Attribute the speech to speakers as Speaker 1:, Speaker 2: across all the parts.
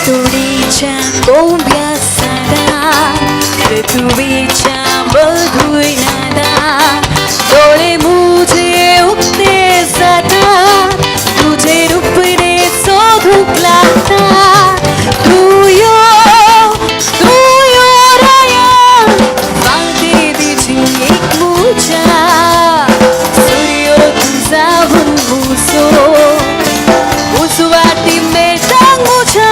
Speaker 1: तुरीच्या कोंब्या साधा ऋतुवीच्या मधुर नादा डोळे मुझे उगते सदा तुझे रूप रे शोधूक लागता तू यो राया वाटे दिची एक मुजा सूर्य तुझा भुलभुसो उजवाटी मेटांग मुझा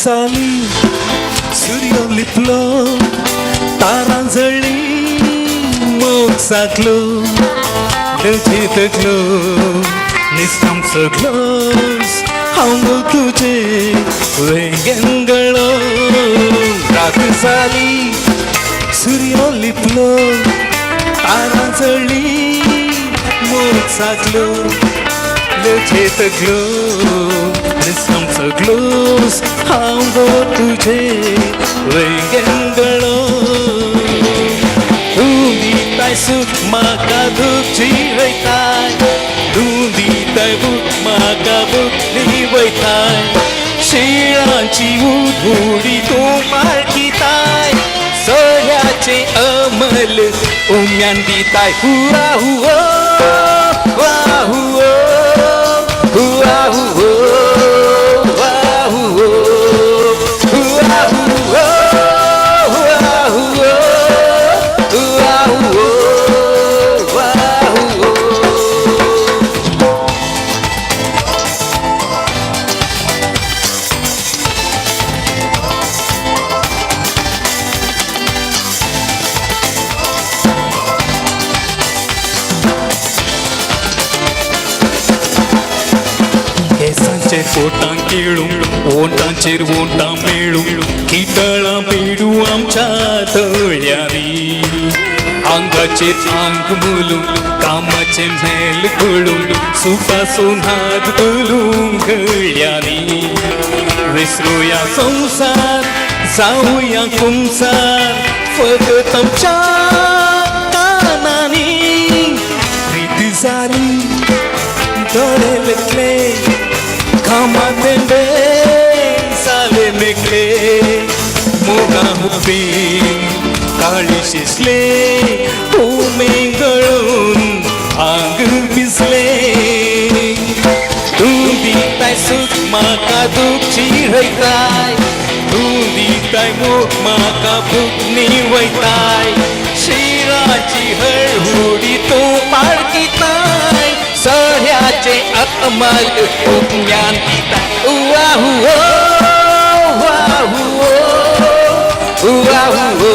Speaker 2: झाली सूर्य लिपलो तारा जळली मोग साकलो डजे तकलो निस्ताम सगलोस हांव तुझे वेंगेंगळो रात झाली सूर्य लिपलो तारा जळली मोग साकलो डजे तकलो निस्ताम सगलोस हांव तुझे वेंगेंगळो ताय सुख म्हाका दुखची वयताय तूं दिताय बूक म्हाका बुकली वयताय शिळांची उडुडी तूं माळकिताय सोऱ्याचे अमल उम्यान दिताय हुआ हुओ हुआ हुओ हुआ हुओ हुआ हुओ हुआ हुओ पोटां केळू ओंटांचेर ओंटां मेळू किटळां बेडू आमच्या तळ्यांनी आंगाचेर आंग मुलून कामाचे मेल गळून सुखासून हात धरून गळ्यांनी विसरूया संसार जाऊया कुंसार फकत आमच्या प्रेम काळी शिसले उमेगळून आंग भिजले तू दिताय सुख माका दुःख चिरताय तू दिताय मोग माका भूक निवयताय शिराची हळहुडी तू पाळकिताय सह्याचे अमल तू ज्ञान दिताय उआहू उआहू उआहू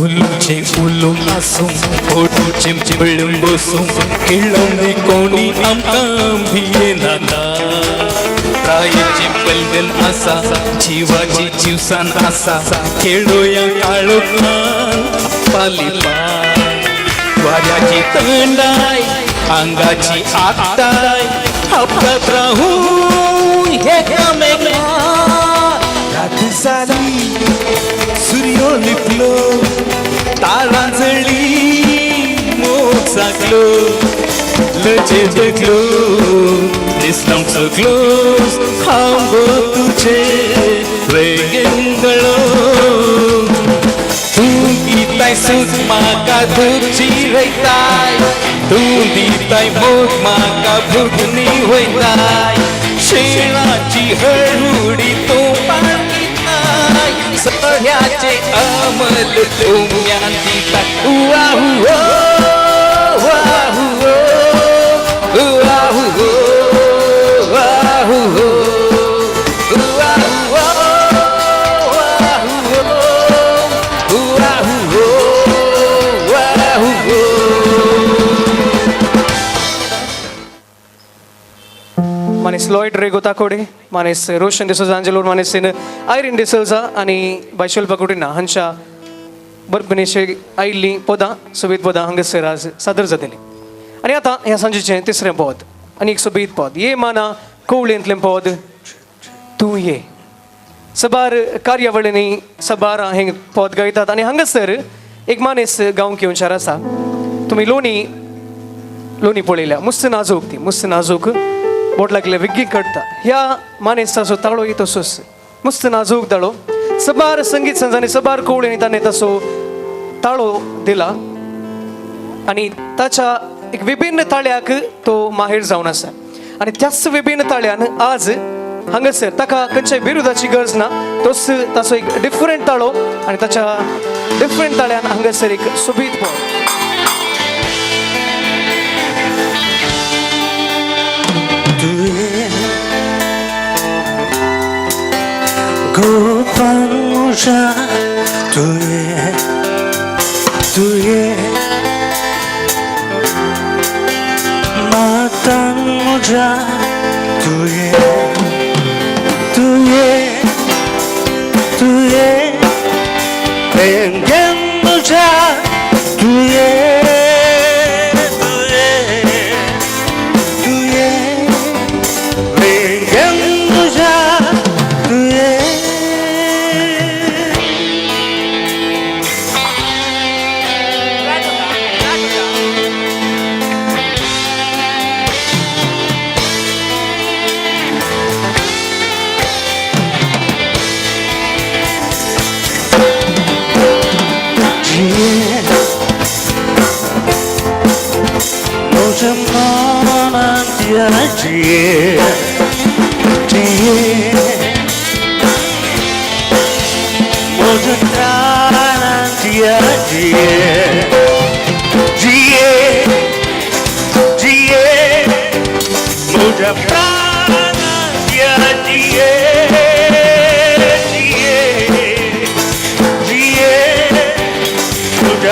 Speaker 2: उलूचे उलूम आसूं फोटोचे चिपळून बसूं खेळवणे कोणी आमकां भियेनाता प्रायेची पलगन आसा जिवाची जिवसान आसा खेळोया काळोखान पालिपाय वाऱ्याची थंडाय आंगाची आगताय हपत राहून एकामेकां रात जाली सूर्यो लिपलो तारा जळली मोग जागलो लजे जगलो दिसलां सगलो हांव तुजे वेगळो तू दिताय सूख म्हाका दूख चिरयताय तू दिताय मोग म्हाका भूक निवयताय शेणाची हळहुडी तू पाळकिताय सह्याचे अमल तू ज्ञान दिताय उआहू उआहू उआहू उआहू
Speaker 3: मानेस लॉयड रेगोता कोडे मानेस रोशन डिसोजा आंजेलोर मानेस आयरिन डिसोजा आणि बैशल पकोटिना हांच्या बरपणेचे आयिल्ली पदां सोबीत पदां हांगासर आज सादर जातली आनी आतां ह्या सांजेचें तिसरें पद आनी एक सोबीत पद ये माना कोवळेंतलें पद तूं ये सबार कार्यावळींनी सबार हें पद गायतात आनी हांगासर एक मानेस गांवक येवचार आसा तुमी लोणी पळयल्या मुस्त नाजूक ती मुस्त नाजूक बोट लागले विग्गी कट्टा ह्या मानेसाचो ताळो तसोच मस्त नाजूक ताळो सबार संगीत संजांनी सबार कोवळ्यांनी ताणें तसो ताळो दिला आनी ताच्या एक विभिन्न ताळ्याक तो माहेर जावन आसा आनी त्याच विभिन्न ताळ्यान आज हांगासर ताका खंयच्याय बिरुदाची गरज ना तोच ताचो एक डिफरंट ताळो आनी ताच्या डिफरंट ताळ्यान हांगासर एक सोबीत पद
Speaker 4: Gopanusha, tu ye, Matanusha, tu ye, Engenusha, tu ye.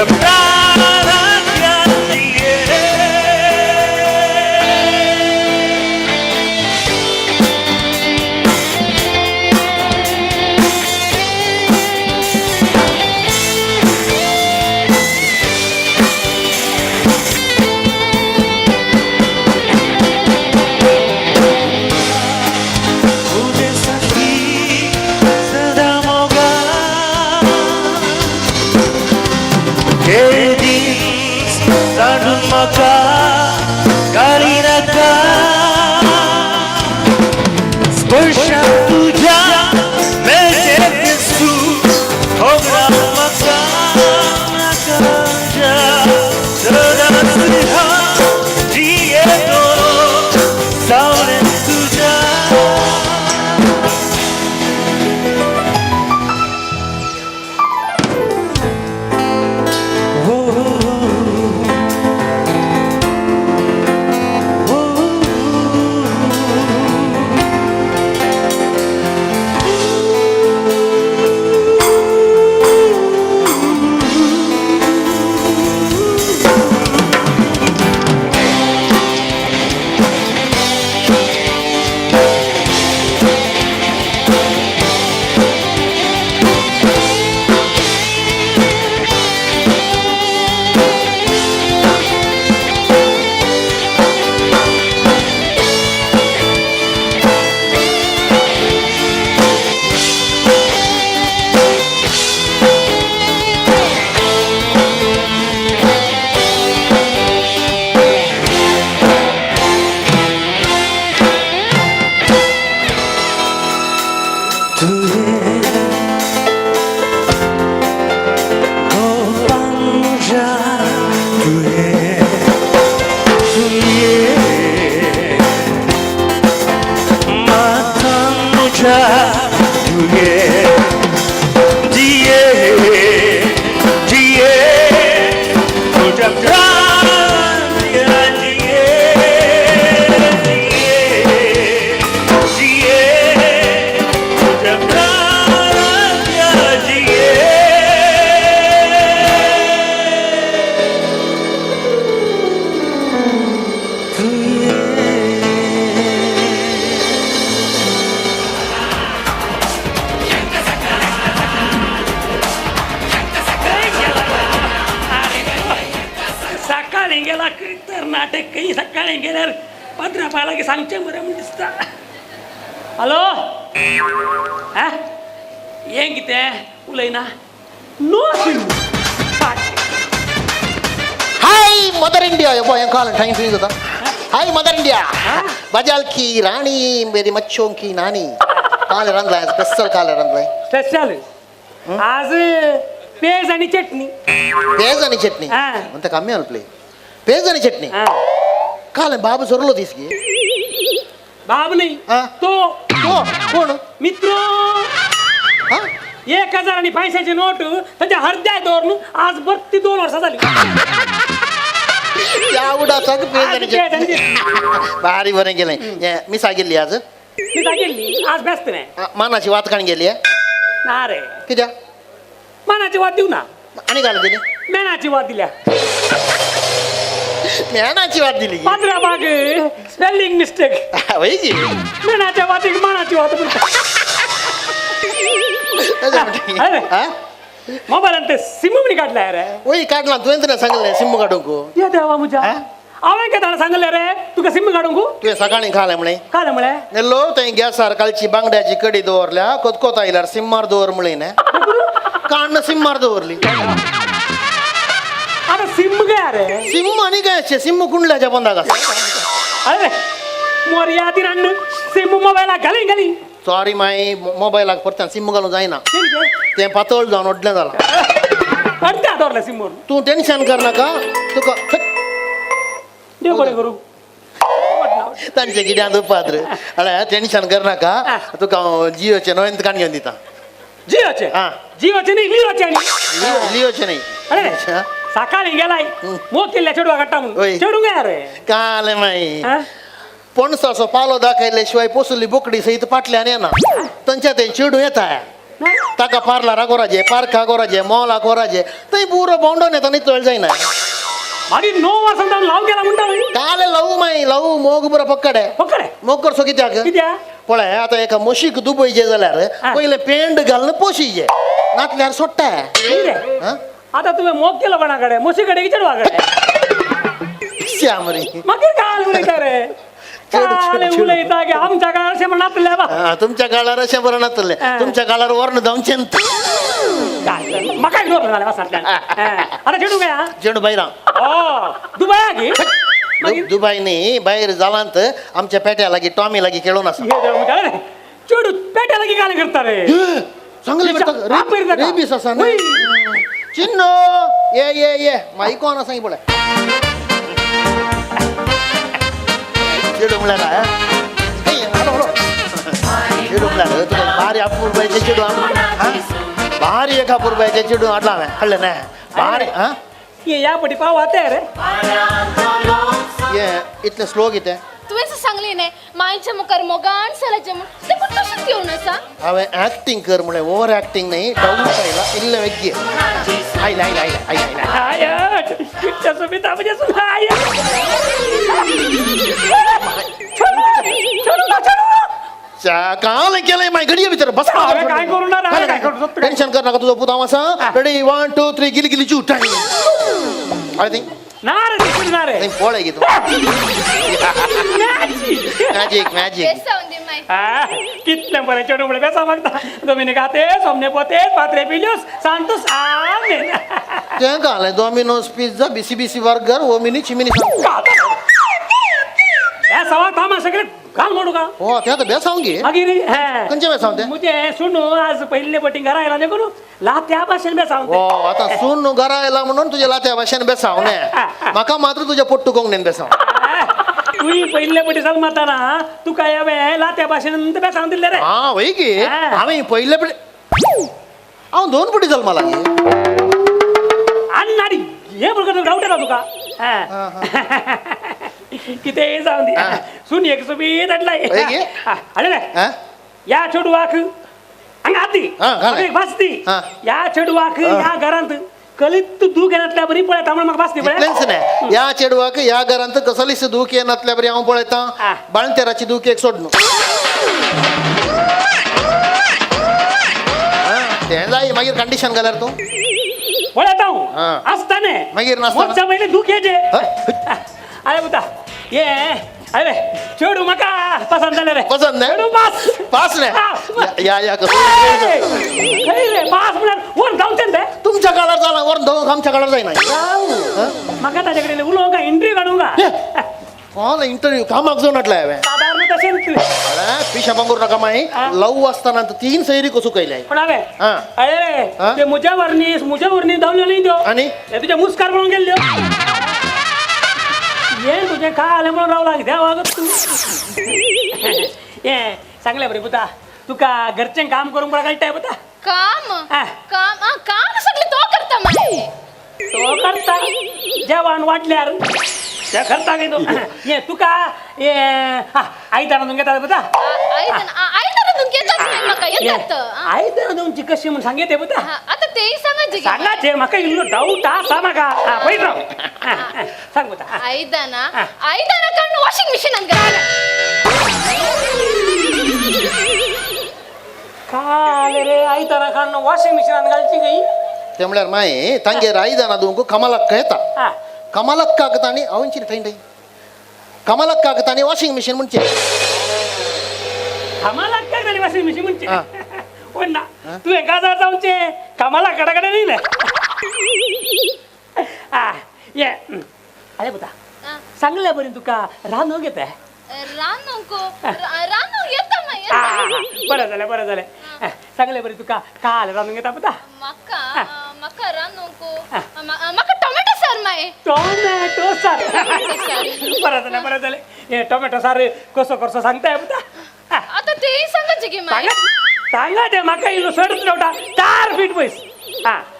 Speaker 5: Prana
Speaker 4: डगमगा गाडी नका स्पर्श तुझ्या मेघे दिसू हो डगमगा नका सदा जिये तो सावरे तुझ्या
Speaker 5: सकाळी गेला तर नाटक काही सकाळी गेल्यावर पत्रा पाहिला की सांगचे बरं म्हणून दिसता हॅलो हा ये किती उलयना नो
Speaker 6: हाय मदर इंडिया ये बॉय कॉल टाइम फिनिश होता हाय मदर इंडिया बजाल की रानी मेरी मच्छों की नानी काल रंगलाय स्पेशल काल रंगलाय
Speaker 5: स्पेशल आज पेज आणि चटणी
Speaker 6: पेज आणि चटणी
Speaker 5: हा.
Speaker 6: म्हणते कमी प्ले पेज आणि चटणी
Speaker 5: हा.
Speaker 6: काल बाबू सोरलो दिसकी
Speaker 5: बाब नाही
Speaker 6: हा.
Speaker 5: तो
Speaker 6: तो कोण
Speaker 5: मित्र
Speaker 6: हा
Speaker 5: 1000 आणि पैशाची नोट त्याच्या हृदयात धरून आज 32 वर्ष झाली
Speaker 6: यावडा सग पेज आणि
Speaker 5: पेज आणि
Speaker 6: चटणी भारी बरं गेलंय मी सांगितली आज
Speaker 5: मी सांगितली आज व्यस्त नाही
Speaker 6: मानाची वात काण गेली
Speaker 5: ना रे
Speaker 6: कित्या
Speaker 5: मनाची वाद देऊ ना
Speaker 6: आणि घाल दिली
Speaker 5: मेनाची वाद दिल्या
Speaker 6: ज्ञानाची वात दिली
Speaker 5: पंधरा भाग स्पेलिंग मिस्टेक
Speaker 6: होय की
Speaker 5: मेनाच्या वादी मनाची वाद अरे
Speaker 6: हा
Speaker 5: मोबाईल आणि ते सिम मी काढलाय रे
Speaker 6: ओय काढला तू ना सांगले सिम काढून को
Speaker 5: ये देवा मुझा
Speaker 6: हा?
Speaker 5: अवे का त्याला सांगले रे तुका सिम काढून गो
Speaker 6: तू सकाळी खाले म्हणे
Speaker 5: काय म्हणे
Speaker 6: नेल्लो ते गॅसार कालची बांगड्याची कडी दवरल्या कोतकोत आयल्यार सिम्मार दवर म्हणे ना काढणं सिम्मार दवरली
Speaker 5: आता सिम काय रे
Speaker 6: सिम आणि काय सिम कुंडल्याच्या बंदा का
Speaker 5: अरे मोर यादी रान सिम मोबाईल घाली घाली
Speaker 6: सॉरी माई मोबाईल परत सिम घालून जाईना ते पातळ जाऊन ओढल्या झाला
Speaker 5: अर्ध्या दोरला सिम वर
Speaker 6: तू टेन्शन कर नका तुका
Speaker 5: देव बरे करू
Speaker 6: तांचे किड्यान पात्र अरे टेन्शन कर नका तुका जिओचे नवीन कान घेऊन दिता
Speaker 5: जिओचे
Speaker 6: हा.
Speaker 5: जिओचे नाही लिओचे आणि
Speaker 6: लिओचे नाही
Speaker 5: अरे
Speaker 6: अच्छा.
Speaker 5: सकाळी गेलाय मो किल्ल्या चेडवा गट्टा
Speaker 6: ओय.
Speaker 5: म्हणून चेडू काय रे
Speaker 6: काल माई
Speaker 5: हा?
Speaker 6: पणसाचो पालो दाखयल्याशिवाय पोसली बोकडी सहित पाटल्या ने ना तांच्या ते चिडू येता
Speaker 5: नाही?
Speaker 6: ताका पार्लार गोराजे पार्का गोराजे मॉला गोराजे थंय पुरो बोंडोन येता न्ही चळ जायना
Speaker 5: मागी 9 वर्सांचा लाव गेला म्हणता बाई.
Speaker 6: काल लव माई लव मोग बरो पकडे
Speaker 5: पकडे
Speaker 6: मोग करसो कित्याक
Speaker 5: कित्या
Speaker 6: पळय आता एका म्हशीक दुबयचे जाल्यार
Speaker 5: हा.
Speaker 6: पहिले पेंड घालून पोशीजे नातल्यार सोडटा
Speaker 5: नाही रे
Speaker 6: हा?
Speaker 5: आता तुम्ही मोग केलं कोणाकडे मोशीकडे की चेडवाकडे
Speaker 6: श्यामरी
Speaker 5: मागीर काल उलयता रे काल उलयता की आमच्या काळार अशें म्हणत बा
Speaker 6: तुमच्या काळार अशें बरं नातले
Speaker 5: हा.
Speaker 6: तुमच्या काळार वर्ण जाऊन
Speaker 5: काय तर, मका घेऊन झाला बस आता चेडू काय
Speaker 6: चेडू बाहेर
Speaker 5: ओ दुबई आगी
Speaker 6: दुबई नाही बाहेर झाला तर आमच्या पेट्याला की टॉमी लागी खेळून असं
Speaker 5: चेडू पेट्याला की काय करता रे
Speaker 6: चांगले रेबीस असा ना चिन्नो ये माई कोण सांगी बोला चेडू म्हणाला चेडू म्हणाल तुला भारी अपूर बायचे चेडू भारी एक अपूर बायचे चेडू आटला कळलं ना भारी हा
Speaker 5: ये या पटी पाव आते रे
Speaker 6: ये इतले स्लो गीते
Speaker 1: तुम्ही असं सांगली नाही मायच्या मुखार मोगान सलाच्या ते पण तसंच घेऊ नसा
Speaker 6: अवे ऍक्टिंग कर म्हणे ओव्हर ऍक्टिंग नाही डाऊन करायला इल्ल वेग्गे आईला आईला आईला आईला
Speaker 5: आया किट्टा सुमित म्हणजे आया
Speaker 6: काल केलंय माय घडी भीतर बस
Speaker 5: काय करू ना काय करू
Speaker 6: टेन्शन कर नका तुझं पुता असा रेडी 1 2 3 गिली गिली चू टाइम आय थिंक
Speaker 5: ना रे तिकडे ना रे
Speaker 6: पोळे घेतो मॅजिक मॅजिक
Speaker 5: कितने बरे चेडू बड़े पैसा मांगता दोमिनिक आते सोमने पोते पात्रे पिलियोस सांतोस आमेन
Speaker 6: ते काल डोमिनोज पिझ्झा बीसी बीसी बर्गर ओमिनी चिमिनी
Speaker 5: या सवा थांबा सगळे काम मोडू का
Speaker 6: हो त्या तर बेस सांगी
Speaker 5: अगिरी
Speaker 6: कंचे बेस सांगते
Speaker 5: मुझे सुनो आज पहिले बटिंग घरायला नाही करू लात्या भाषेन बेस सांगते
Speaker 6: हो आता सून घरायला म्हणून तुझ्या लात्या भाषेने बेस सांगणे माका मात्र तुझ्या पोट्टू कोंगणेन बेस सांग
Speaker 5: तू पहिले पटी सांग माताना तू काय लात्या भाषेन बेस सांग दिले रे
Speaker 6: हा वही की आम्ही पहिले पटी अहो 2 पटी चल मला
Speaker 5: आणि नाडी हे बघ डाऊट आहे तुका किती जाऊन दे सुन एक सुबी दडलाय अरे रे या छोडू वाख अंगाती भासती या छोडू वाख या घरांत कलीत तू घेण्यातल्या बरी पळत त्यामुळे मग भासती
Speaker 6: नाही या चेडवाक या घरांत कसलीच दूख येनातल्या बरी हांव पळयता बाळंतेराची दूख एक सोडणं ते जाय मागीर कंडिशन घाल्यार तू
Speaker 5: पळत हांव आसताने
Speaker 6: मागीर नासता
Speaker 5: पहिले दूख येजे अरे बुता ये अरे चेडू मका पसंत झाले रे
Speaker 6: पसंत नाही
Speaker 5: चेडू पास
Speaker 6: पास नाही या
Speaker 5: रे पास म्हणून वर जाऊन ते
Speaker 6: तुमच्या काळात झाला वर जाऊ आमच्या काळात जाईना
Speaker 5: मका त्याच्याकडे उलो का इंटरव्ह्यू काढू का
Speaker 6: कोण इंटरव्ह्यू कामाक जाऊन म्हटलं
Speaker 5: साधारण तसे
Speaker 6: पिशा बांगूर नका माही लव असताना 3 सैरी कसू कैलाय
Speaker 5: पण अरे अरे ते मुझ्यावरनी धावले नाही देऊ
Speaker 6: आणि
Speaker 5: तुझ्या मुस्कार म्हणून गेले ये तुझे का आले म्हणून राहू लागते वागत तू ये चांगल्या बरे पुता तुका घरचे काम करून बघा काय पुता
Speaker 1: काम काम काम सगळे तो करता माय
Speaker 5: तो करता जेवण वाटल्यार त्या करता काय तो ये तुका ये आई दाना घेता पुता
Speaker 1: आई तर घेतात नाही मका येतात
Speaker 5: आई दाना तुमची कशी म्हणून सांगते पुता
Speaker 1: आता तेही सांगायचे
Speaker 5: सांगायचे मका इल्लो डाऊट सांगा का पैठ राव सांग पुता
Speaker 1: आई दाना कारण वॉशिंग मशीन आणलं
Speaker 5: काल रे आई दाना कारण वॉशिंग मशीन आणगालची गई
Speaker 6: ते म्हणल्यार माय तांगे राईदाना दोंकू कमलक्क येता कमलक्क आगतानी अवंची ठैन ठैन कमलक्क आगतानी वॉशिंग मशीन म्हणचे
Speaker 5: आम्हाला काय झाली वॉशिंग मशीन म्हणते पण ना तू एका जर जाऊचे कामाला कडाकडे नाही ना ये अरे बता चांगल्या बरी तुका रानो घेत आहे
Speaker 1: रानू येता माय
Speaker 5: बरं झालं चांगल्या बरी तुका काल रानून घेता पता
Speaker 1: मका रानू मका टोमॅटो सार माय
Speaker 5: टोमॅटो सार बरं झालं हे टोमॅटो सार कसं सांगताय पता
Speaker 1: आता तेही सांगायचे की माय
Speaker 5: सांगा ते माका इलो सोडत नव्हता 4 फीट पैस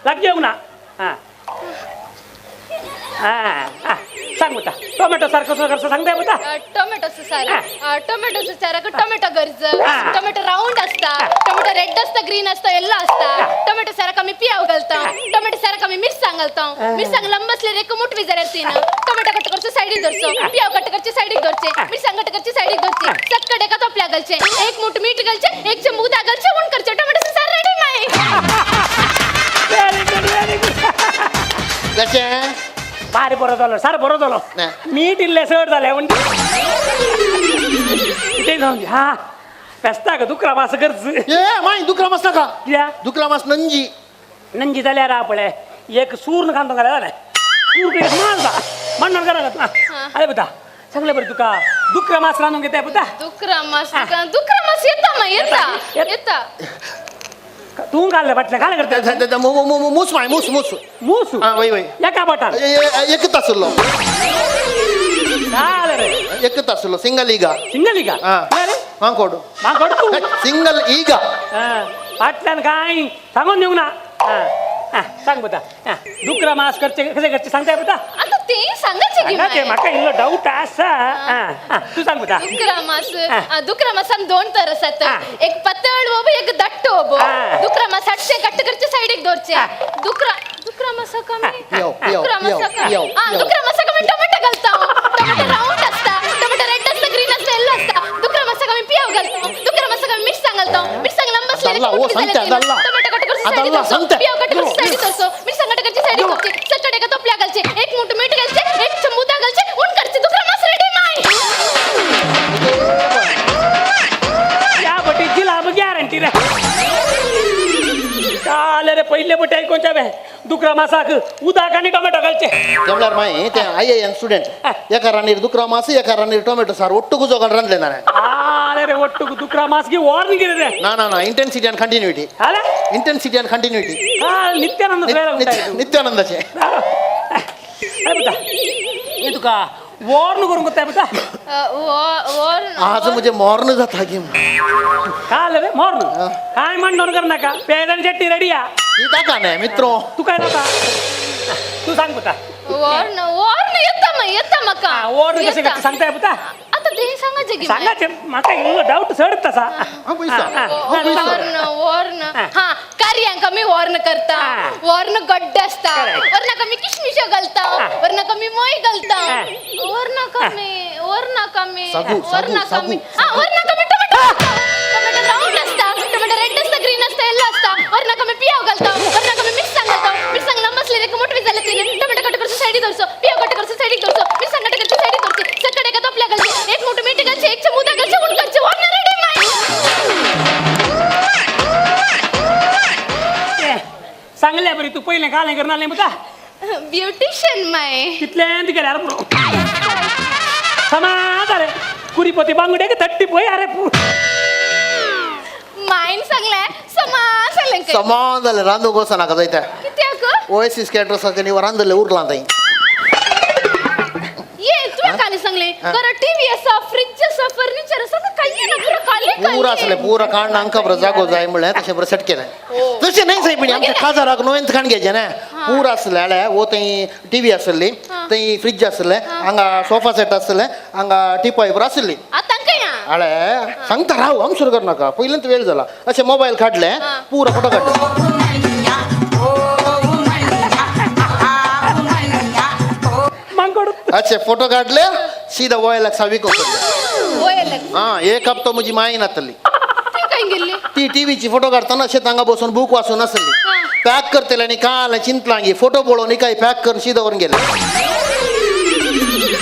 Speaker 5: लाग येऊ ना सांग बता टोमॅटो सार कसं सांगताय बता
Speaker 1: टोमॅटोचं सार टोमॅटो गरज टोमॅटो राऊंड असता टोमॅटो रेड असता ग्रीन असता येल्लो असता टोमॅटो सारा कमी पियाव घालता टोमॅटो सारा कमी मिरसांग घालता मिरसांग लंबसले रे मुठ विजारे तीन टोमॅटो कट करचे साइडीक धरचो पियाव कट करचे साइडीक धरचे मिरसांग कट करचे साइडीक धरचे चटकडे का तोपल्या घालचे एक मुठ मीठ घालचे एक चमूक दा घालचे उण करचे टोमॅटो सार रेडी माय
Speaker 5: व्हेरी गुड
Speaker 6: कसे
Speaker 5: भारी बरं झालं सार बरं झालं मीठ इल्ले सड झाले म्हणजे ते जाऊन हा पेस्ता का दुकरा मास करच
Speaker 6: ए माय दुकरा मास नका
Speaker 5: या
Speaker 6: दुकरा मास नंजी
Speaker 5: नंजी जाल्यार आपळे एक सूर्ण कांदो घाला जालें सूर मारता मण्णान घरा अरे बता सांगले बरं तुका दुकरा मास रांदून घेताय बता
Speaker 1: दुकरा मास येता मा येता
Speaker 5: तू घालले फाटल्या काय करता
Speaker 6: मूस माय मूस मूस
Speaker 5: मूस
Speaker 6: हा वय वय
Speaker 5: एका बटान
Speaker 6: एकच आसलो
Speaker 5: काय रे
Speaker 6: एकच आसलो सिंगल इगा
Speaker 5: सिंगल का
Speaker 6: हा
Speaker 5: अरे
Speaker 6: मांकोड
Speaker 5: मागोड तू
Speaker 6: सिंगल इगा
Speaker 5: फाटल्यान काय सांगून देऊ ना सांग बता दुकरा मास करचे कसे करचे सांगताय बता
Speaker 1: आता ते सांगायचे की
Speaker 5: सांगाचे
Speaker 1: माय.
Speaker 5: म्हाका इल्लो डाऊट आसा तू सांग बता
Speaker 1: दुकरा मासान दोन तर असतात एक पातळ होबो एक दट्ट होबो दुकरा मास हाडचे कट्ट करचे साइडीक दवरचे दुकरा मासा कमी
Speaker 6: यो,
Speaker 1: दुकरा मासा कमी
Speaker 6: यो, यो.
Speaker 1: दुकरा मासा कमी टोमॅटो घालता टोमॅटो राऊंड असता टोमॅटो रेड असता ग्रीन असता येल्लो असता दुकरा मासा कमी पियाव घालता दुकरा मासा कमी मिरसांग घालता मिरसांग लंब
Speaker 6: दल्ला, ओ सांगता, दल्ला.
Speaker 1: टोमॅटो कट करचे साइडीक
Speaker 6: दल्ला,
Speaker 1: दवरचो
Speaker 6: सांगता.
Speaker 1: पियाव कट करचे साइडीक दवरचो मिरसांग कट करचे साइडीक दवरचे चटकट एका तोपल्या घालचे एक मुठ मीठ घालचे एक चमूदा घालचे उन करचे दुकरा मास रेडी माय
Speaker 5: या बटीची लाभ गॅरंटी रे चाल रे पहिले बटे ऐकूनच्या बे दुकरा मासाक उदाक आणि टोमॅटो घालचे
Speaker 6: जमल्यार माय ते IIM स्टुडंट एका रानीर दुकरा मास एका रानीर टोमॅटो सार ಒಟ್ಟು ಗುಜೋಗಲ್ ರಂದ್ಲೆ ನಾನೆ
Speaker 5: आले रे ಒಟ್ಟು दुकरा मासगी ವಾರ್ನಿಂಗ್ ಇದೆ रे
Speaker 6: ನಾ ಇಂಟೆನ್ಸಿಟಿ ಅಂಡ್ ಕಂಟಿನ್ಯೂಟಿ
Speaker 5: आले
Speaker 6: ಇಂಟೆನ್ಸಿಟಿ ಅಂಡ್ ಕಂಟಿನ್ಯೂಟಿ
Speaker 5: नित्यानंद प्रेरणा उंटायतो
Speaker 6: ನಿತ್ಯಾನಂದचे
Speaker 5: अरे बता ये तुका वॉर्न करून करताय बता
Speaker 6: आज म्हणजे मॉर्न जाता गेम
Speaker 5: काल रे मॉर्न काय म्हणणार कर नका पेडन चट्टी रेडी या
Speaker 6: इदा का नाही मित्रो
Speaker 5: तू काय नका तू सांग बता
Speaker 1: वॉर्न येता मका
Speaker 5: वॉर्न कसे करते सांगताय बता
Speaker 1: आता ते सांगायचे की
Speaker 5: सांगायचे माका इल्लो डाऊट सडत तसा
Speaker 6: हा पैसा
Speaker 1: वॉर्न हा कार्यांका मी वॉर्न करता वॉर्न गड्डे असता वरना कमी किशमिश घालता वरना कमी मोय घालता वरना कमी
Speaker 6: सागू,
Speaker 1: वरना
Speaker 6: सागू,
Speaker 1: कमी
Speaker 6: सागू.
Speaker 1: वरना कमी टोमॅटो टोमॅटो राऊंड असता टोमॅटो रेड असता ग्रीन असता येल्लो असता वरना कमी पियाव घालता वरना कमी मिरसांग घालता मिरसांग लंब असले रे मोठे झाले तिने टोमॅटो कट करतो साइडी दवरचो पियाव कट करतो साइडी दवरचो मिरसांग कट करतो साइडी दवरचे चटकट एका तोपल्या घालचे एक मोठं मीठ घालचे एक चमूदा घालचे उन करचे वॉर्न रेडी माय
Speaker 5: सांगल्या बरी तू पहिले काल करणार नाही बता
Speaker 1: ब्युटिशियन माय
Speaker 5: तिथल्या तिकडे अरे पुरो समाज अरे कुरीपती बांगडे की थट्टी पोय अरे
Speaker 1: मायन सांगलाय सांगलाय
Speaker 6: ಸಮಾನದಲ್ಲಿ ರಾಂದು ಗೋಸನ ಕದೈತೆ
Speaker 1: कित्याक
Speaker 6: ಓಎಸಿಸ್ ಕ್ಯಾಟ್ರಸ್ ಹಾಕಿ ನೀವು ರಾಂದಲ್ಲಿ ಊರ್ಲಾ ಅಂತ
Speaker 1: ये तुला काली सांगले कर टीव्ही असा फ्रिज असा फर्निचर असं काही ना तुला काली
Speaker 6: पूरा असले पूरा कांड अंक बरं जागो जाय म्हळ्यार तशें बरं सेट केलें तशें नाही साहेब पण आमच्या काजाराक नोवेंत खाण घ्यायचें ना पूरा आसले आल्या वो थंय टीव्ही आसली थंय फ्रिज आसले हांगा सोफा सेट आसले हांगा टिपॉय बरं आसली
Speaker 1: आता काय
Speaker 6: आळे सांगता राव आमसूर कर नाका पयलींच वेळ जाला अशें मोबायल काडले पुरो फोटो काडले
Speaker 5: मांगड
Speaker 6: अच्छे फोटो काढले सीधा वॉयला सावी कोसले
Speaker 1: होयल
Speaker 6: हा एक हप्तो म्हजी मायन आतली
Speaker 1: ती काय गेली
Speaker 6: ती टीव्हीची फोटो काढताना अशें तांगा बसून बूक वाचून आसली पॅक करतले आनी काल चिंतलांगी फोटो पळोवन काय पॅक कर शी दवरून गेले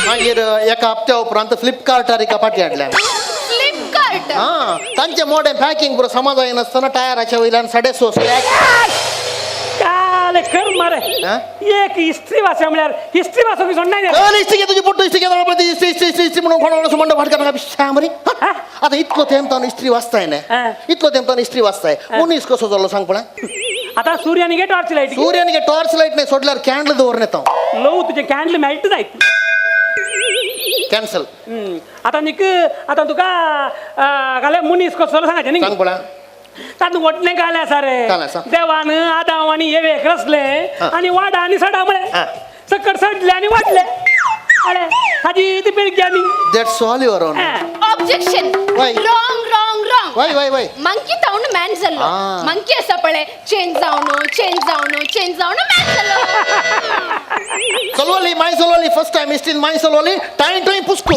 Speaker 6: मागीर एका हप्त्या उपरांत फ्लिपकार्टार एका पाटी हाडल्या
Speaker 1: फ्लिपकार्ट
Speaker 6: हा तांचे मोठे पॅकिंग पुरो समज येनासतना टायराच्या वयल्यान 650
Speaker 5: काल कर मारे
Speaker 6: हा?
Speaker 5: एक हिस्ट्री वाचा म्हळ्यार हिस्ट्री वाचूंक सोडना
Speaker 6: इश्टी घे तुझी फोटो इश्टी घे इश्टी म्हणून कोणाला सुमंड फाटका नका शामरी आता इतको तेमतान हिस्ट्री वाचताय ना
Speaker 5: हा.
Speaker 6: इतको तेमतान हिस्ट्री वाचताय मनीस कसो जालो सांग पण
Speaker 5: आता सूर्याने टॉर्च लाईट
Speaker 6: सूर्यानिगे टॉर्च लाईट नाही सोडल्यार कॅन्डल दवरून येता
Speaker 5: लव तुझे कॅन्डल मेल्ट जायत
Speaker 6: कॅन्सल
Speaker 5: आता निक आता तुका घाले मुनीस कसो सांगायचे न्ही
Speaker 6: सांग पळा
Speaker 5: तातूंत वटणे घाले आसा रे
Speaker 6: घाले आसा.
Speaker 5: देवान आदाम आनी येवेक रचले आनी वाडा आनी सडा म्हळे
Speaker 6: हा.
Speaker 5: सकट सडले आनी वाटले अरे हाजी ती पिळगी आनी
Speaker 6: that's all your on
Speaker 1: objection
Speaker 6: Why?
Speaker 1: Wrong
Speaker 6: वय
Speaker 1: मंकी जावन मॅन जाल्लो
Speaker 6: Ah.
Speaker 1: मंकी आसा पळय चेंज जावन मॅन जाल्लो
Speaker 6: चलवली माय चलवली फर्स्ट टाइम इस्टीन माय चलवली टाइम पुस्कू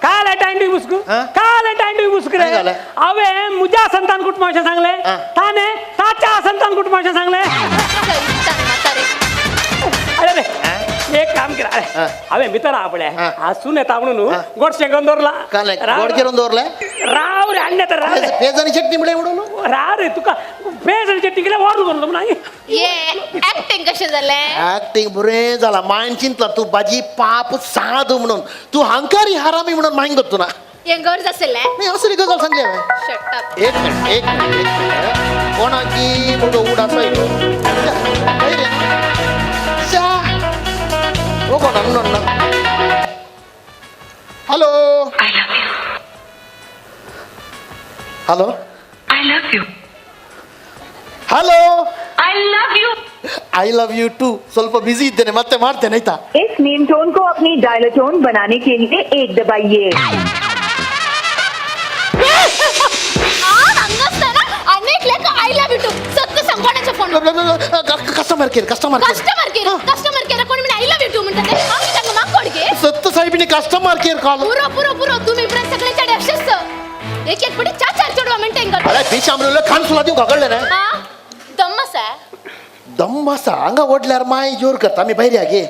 Speaker 5: काल टाइम टू बुसकू
Speaker 6: हा?
Speaker 5: काल टाइम टू बुसकू रे
Speaker 6: काय झालं?
Speaker 5: हांवे म्हज्या संतान कुटुंब अशें सांगले
Speaker 6: हा.
Speaker 5: ताणे ताच्या संतान कुटुंब अशें सांगले अरे रे एक काम केला
Speaker 6: हा.
Speaker 5: हांवें भितर आपल्या
Speaker 6: हा.
Speaker 5: हांसून येता म्हणून
Speaker 6: हा.
Speaker 5: गोडशें घेवन दवरला
Speaker 6: काले गोड करून दवरले
Speaker 5: राव रे हाडले तर राव रे.
Speaker 6: पेजानी चटणी मिळे म्हणून
Speaker 5: राव रे तुका पेज आणि चटणी केल्या वारून करून म्हणून
Speaker 1: ये ऍक्टिंग कशें जालें
Speaker 6: ऍक्टिंग बरें जाला मायन चिंतला तू बाजी पाप साधू म्हणून तू हंकारी हारामी म्हणून मायन करतो ना
Speaker 1: हें गरज आसलें
Speaker 6: नाही असली गजाल सांगले हांवें.
Speaker 1: शट अप
Speaker 6: एक मिनिट कोणाची मुडो उडा सैलो ओ कोण hello hello
Speaker 7: I love you.
Speaker 6: Hello
Speaker 7: I love you.
Speaker 6: I love you too ಸ್ವಲ್ಪ ಬಿಸಿ ಇದ್ದೇನೆ ಮತ್ತೆ ಮಾಡ್ತೇನೆ ಆಯ್ತಾ
Speaker 7: इस नीम टोन को अपनी डायलर टोन बनाने के लिए एक दबाइए.
Speaker 1: हंगसताना अनेक लेख आय लव्ह यू टू सत्य संभाळण्याचा phone
Speaker 6: customer care
Speaker 1: customer care कोणी म्हणे आय लव्ह यू टू म्हणतात आम्ही त्यांना माग कोडगे
Speaker 6: सत्य साहेबनी कस्टमर केअर कॉल
Speaker 1: पुरो तुम्ही इकडे सगळ्याच्या डॅशेस एक पडी चार चढवा मेंटेन कर
Speaker 6: अरे पीछे आमले खान सुला देऊ कळले ना
Speaker 1: हा दम्मस आहे
Speaker 6: दम्मासा अंग ओढल्यावर माय जोर करता मी बाहेर आगे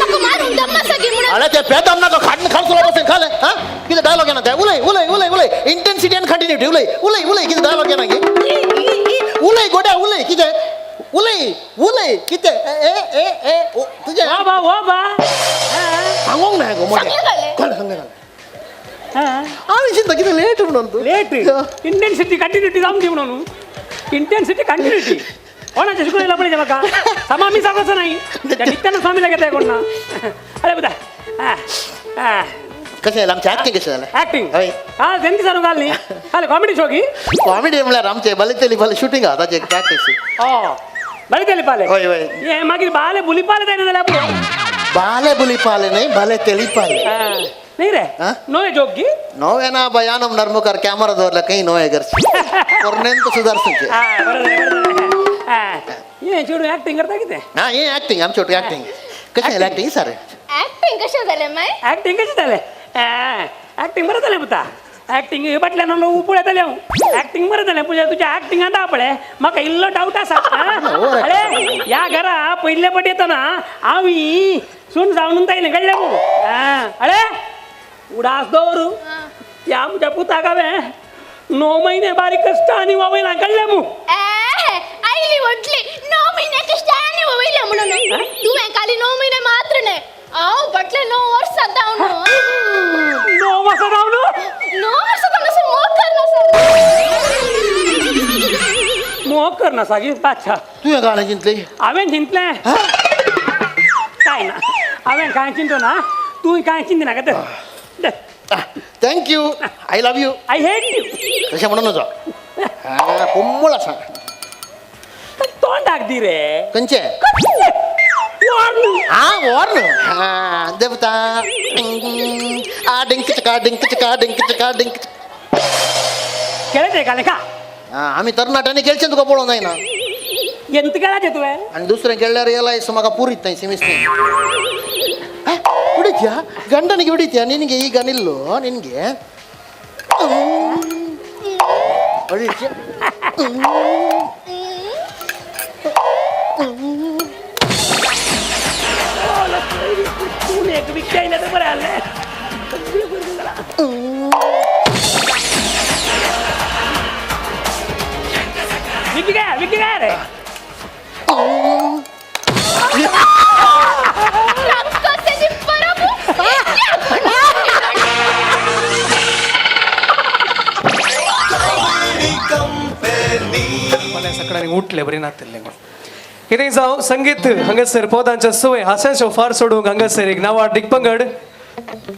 Speaker 1: नको मारून दम्मस गी म्हणून
Speaker 6: अरे ते पेदाम ना खान खान सुला बसेन खाले हा किती डायलॉग आहे ना त्या उलय इंटेन्सिटी आणि कंटिन्यूटी उलय किती डायलॉग आहे ना गे उलय गोड्या उलय किती उलय किती ए तुझे
Speaker 5: वा बा
Speaker 6: सांगू नाही गो मोठे
Speaker 1: सांगले
Speaker 6: आम्ही चिंता किती लेट म्हणून तू
Speaker 5: लेट इंटेन्सिटी कंटिन्युटी जाऊन दे म्हणून इंटेन्सिटी कंटिन्युटी कोणाच्या शिकवलेला पडे बघा समा मी सांगायचं नाही त्या नित्यानं स्वामीला घेताय कोण ना अरे बघा
Speaker 6: कसे आहे आमची ऍक्टिंग कशी झालं
Speaker 5: ऍक्टिंग
Speaker 6: होय.
Speaker 5: हा त्यांची सांगू घालली खाली कॉमेडी शो की
Speaker 6: कॉमेडी म्हणल्यार आमचे भले तरी भले शूटिंग आता एक प्रॅक्टिस
Speaker 5: हो बरी त्याला पाले
Speaker 6: होय होय
Speaker 5: हे मागीर बाले बुली पाले जायना जाल्यार पुरो
Speaker 6: बाले बुली पाले नाही भले तेली पाले
Speaker 5: नाही रे
Speaker 6: हा?
Speaker 5: नोय जोक की
Speaker 6: ನೋವೇನಾ ಭಯಾನಂ ನರ್ಮಕರ್ ಕ್ಯಾಮರಾದವ್ರಲ್ಲ ಕೈ ನೋವೆ ಗರ್ಸಿ ಕೊರ್ನೆಂತ ಸುಧಾರಿಸಂತೆ
Speaker 5: ये छोडू ऍक्टिंग करता किती
Speaker 6: हा हे ऍक्टिंग आमची छोटी ऍक्टिंग कशी आहे ऍक्टिंग सर
Speaker 1: ऍक्टिंग कशा झाले माय
Speaker 5: ऍक्टिंग कशी झाले ऍक्टिंग बरं झाले पुता ऍक्टिंग बटल्या नो उपळ्यात आल्या ऍक्टिंग बरं झाले पूजा तुझ्या ऍक्टिंग आता आपले म्हाका इल्लो डाऊट आसा अरे या घरा पयले पट येतो ना आम्ही सून जाऊन ताईले कळले मग अरे उडास दवरू या आमच्या पुताक हांवें 9 महिने बारीक कष्ट आनी वावयला कळले मग
Speaker 1: आईली म्हटली 9 महिने कष्ट आणि वयले म्हणून तुवें खाली 9 महिने मात्र नाही हांव बटले 9 वर्ष जावन
Speaker 5: 9 वर्सां रावलो
Speaker 1: 9 वर्ष नसेल मोग करना
Speaker 5: मोग करना सागी अच्छा
Speaker 6: तुझ्या गाणं जिंकले
Speaker 5: हांवें चिंतलें काय ना हांवें कांय चिंतो ना तूं कांय चिंती नाका तर
Speaker 6: thank you I love you
Speaker 5: I hate you
Speaker 6: तशें म्हणून नजो हा पोम्मळ आसा
Speaker 5: तोंडाक दी रे
Speaker 6: खंयचे हा वॉर्न हा देवता आ डिंक चका
Speaker 5: केळें ते का लेखा
Speaker 6: आम्ही तरणाट्याने केलचे तुका पळोवंक जायना
Speaker 5: ಎಂತ ಕೇಳಾಚೆ ತುವೆ
Speaker 6: आणि दुसरें केल्यार येलायस म्हाका पुरीत नाही सेमिस्टर ಹೊಡಿತ್ಯಾ ಗಂಡನಿಗೆ ಹೊಡಿತ್ಯಾ ನಿನಗೆ ಈಗ ನಿಲ್ಲು ನಿನಗೆ ಹೊಡಿತ್ಯಾ
Speaker 5: तूने एक विक्या ಇಲ್ಲ तर बरं आले विकी काय रे
Speaker 3: मला सकाळी उठले बरी नातले कितें जावं संगीत हांगासर पदांच्या सवय हास्याचो फार सोडूंक हांगासर एक नांवार दिग्पंगड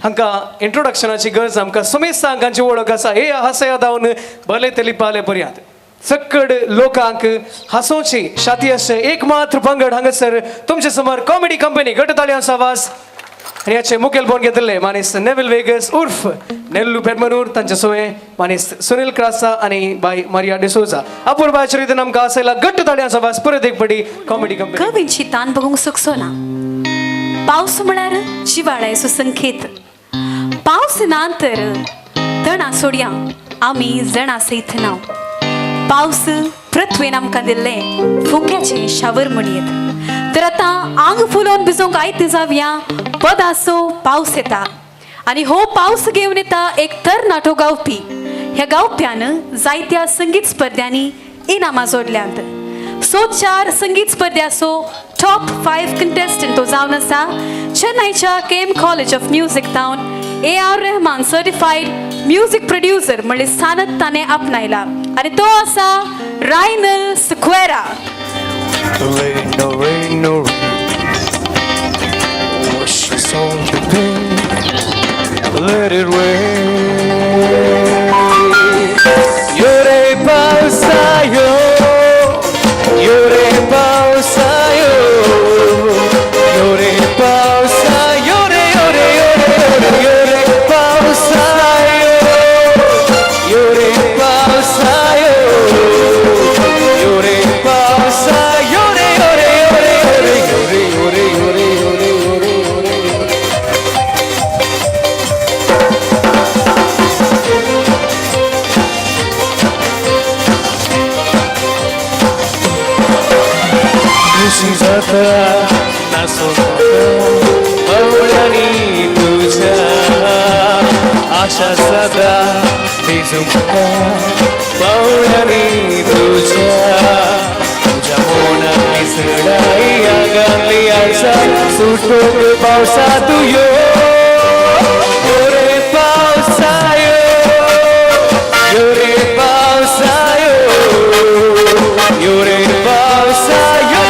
Speaker 3: हांकां इंट्रोडक्शनाची गरज आमकां सुमेश सांग हांची वळख आसा हे हास्य दावन भले तेली पाले पर्यंत सक्कड लोकांक हांसोवची शाती अशें एकमात्र पंगड हांगासर तुमचे समोर कॉमेडी कंपनी गटताळ्यांचो आवाज आणि याचे मुखेलपण घेतले मानेस नेविल वेगस उर्फ नेल्लू पेडमनूर तांचे सोय मानेस सुनील क्रासा आणि बाई मारिया डिसोजा अपूर्वाच्या रीतीन आमकां आसयला गट्ट ताळ्यांचो आवाज परत एक पडी कॉमेडी कंपनी
Speaker 8: कवींची तान बघूंक सुकसो ना पावस म्हळ्यार जिवाळ्याचो संकेत पावस ना तर तणा सोडया आमी जणा सैत नाव पावस पृथ्वेन आमकां दिल्ले फुक्याचे शावर म्हणयत तर आता आंग फुलोवन भिजोंक आयते जावया पद आसो पावस येता आणि हो पावस घेवन येता एक तरणाटो गावपी. ह्या गावप्यान जायत्या संगीत स्पर्धांनी इनामां जोडल्यात. सो 4 संगीत स्पर्धांचो टॉप 5 कंटेस्टंट तो जावन आसा चेन्नईच्या केम कॉलेज ऑफ म्युझिक तावन AR Rahman certified music producer म्हणजे स्थानत ताणे आपणायला आणि तो आसा Rynal स्क्वेरा.
Speaker 2: Rain, no rain, no rain. Wash us on the pain. Let it rain. Llore pausayo, llore pausayo, llore pausa, llore, llore, llore, llore, llore pausayo, llore pausayo, llore pausa, llore, llore, llore, llore, llore, llore, llore, llore, llore, llore. जाता नासोता पवळणी तुझ्या आशा सदा भिजूंका पवळणी तुझ्या मोना मिसळाई आगाली आशा सुटो पावसा तुयो योरे पावसायो योरे पावसायो योरे पावसायो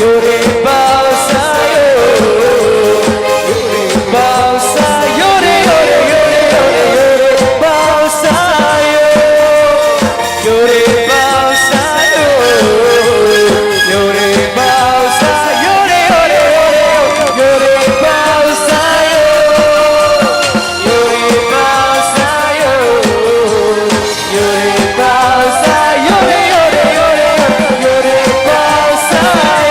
Speaker 2: Yore Bausayo, Yore Bausayo, Yore Bausayo, Yore Bausayo, Yore Bausayo, Yore Bausayo, Yore Bausayo, Yore Bausayo, Yore Bausayo.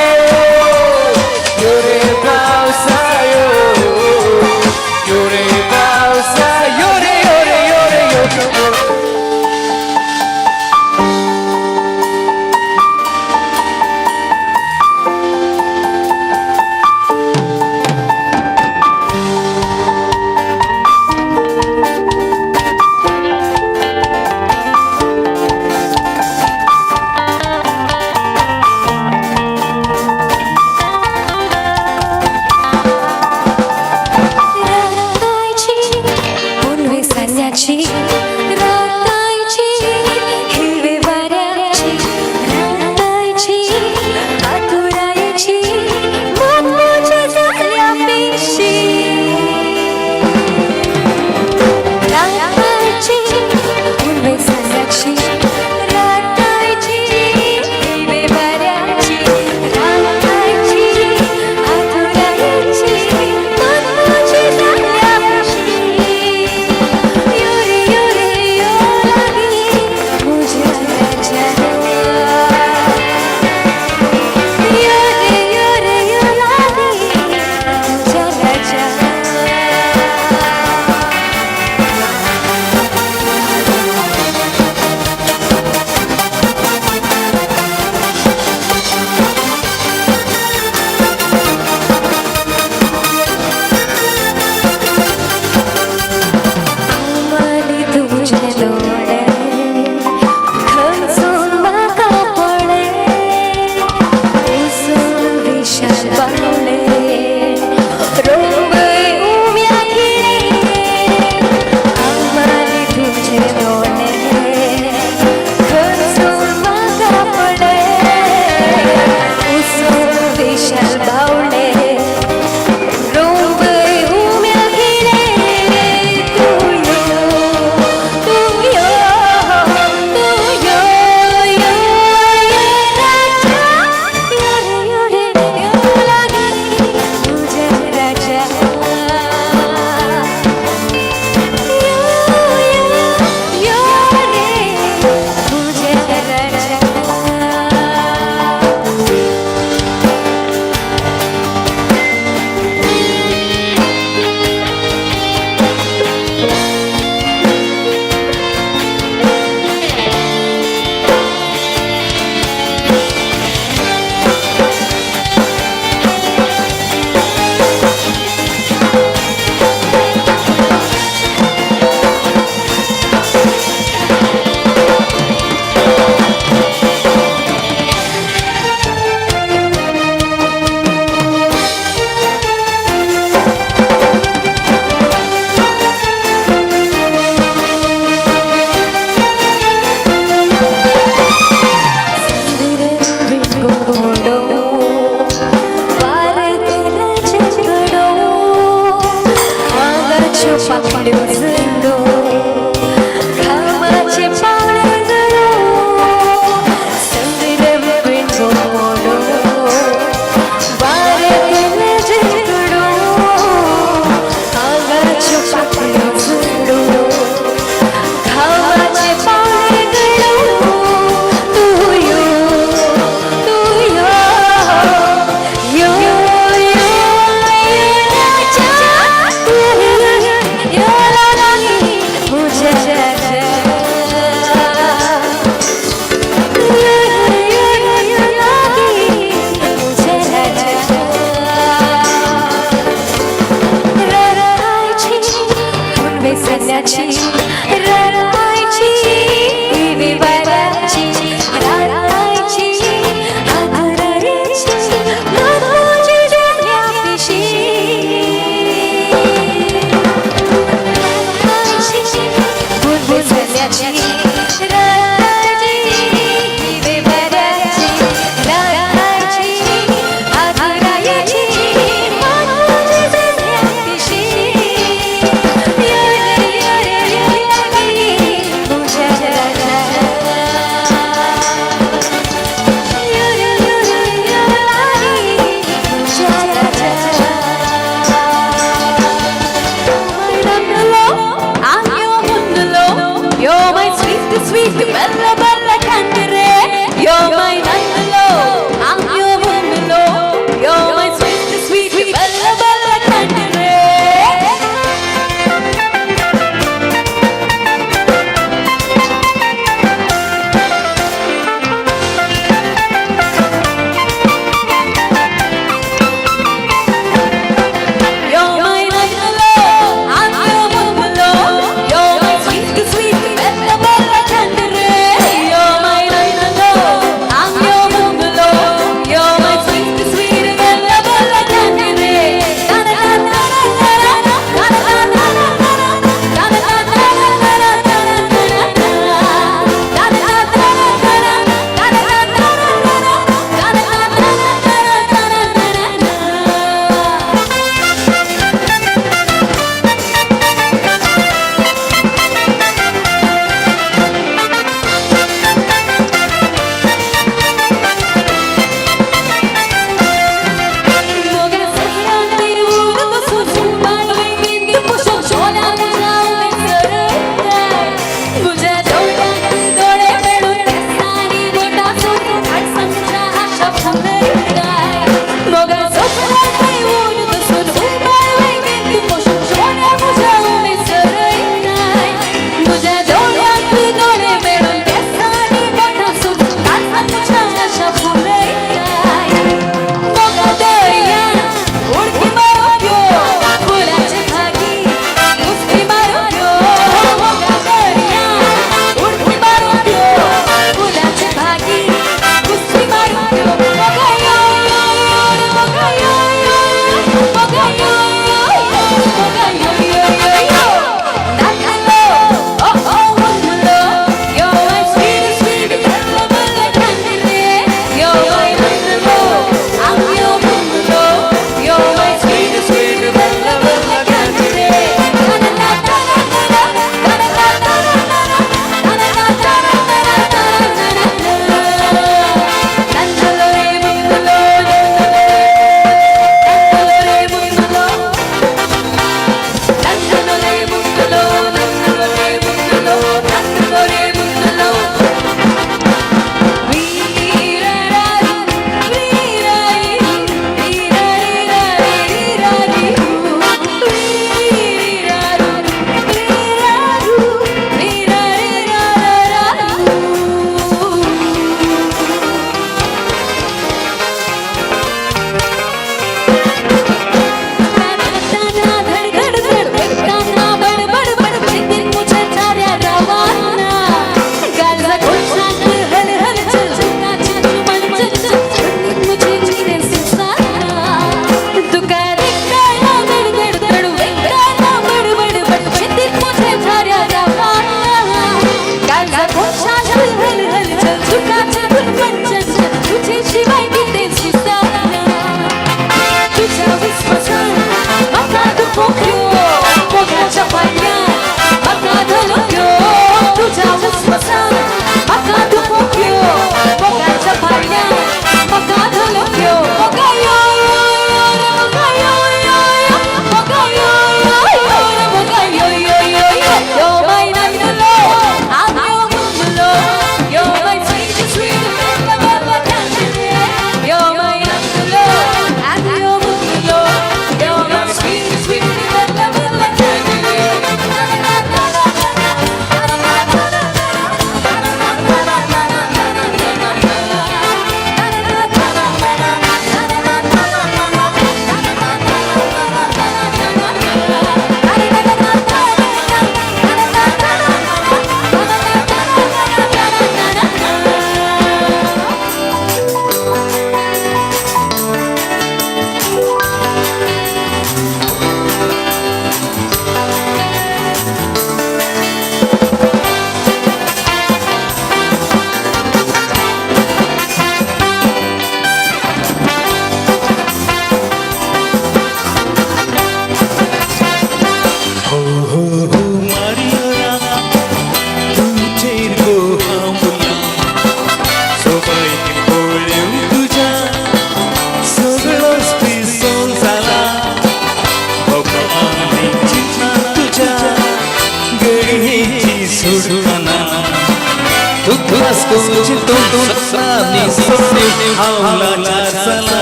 Speaker 2: हावलाच्या सला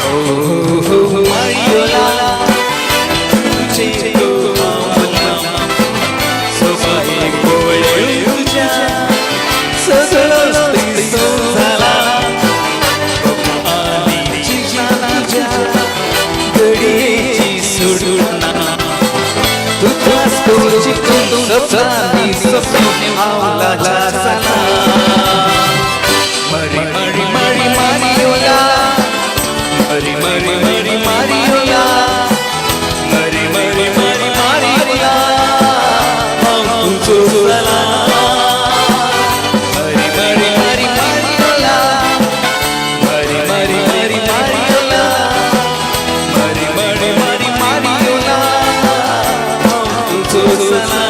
Speaker 2: हो मारियोला तुझे तो भावना सोबत गोळे तुझ्या सगळं दिसो झाला आली तुझ्या गडीची सुडुना तुझ्याच तोची सपनानी सपने हावलाच्या सला मरी मरी मरी मारियोला मरी मरी मरी मारियोला मरी मरी मरी मारियोला हम तुझो सला मरी मरी मरी मारियोला मरी मरी मरी मारियोला मरी मरी मरी मारियोला हम तुझो सला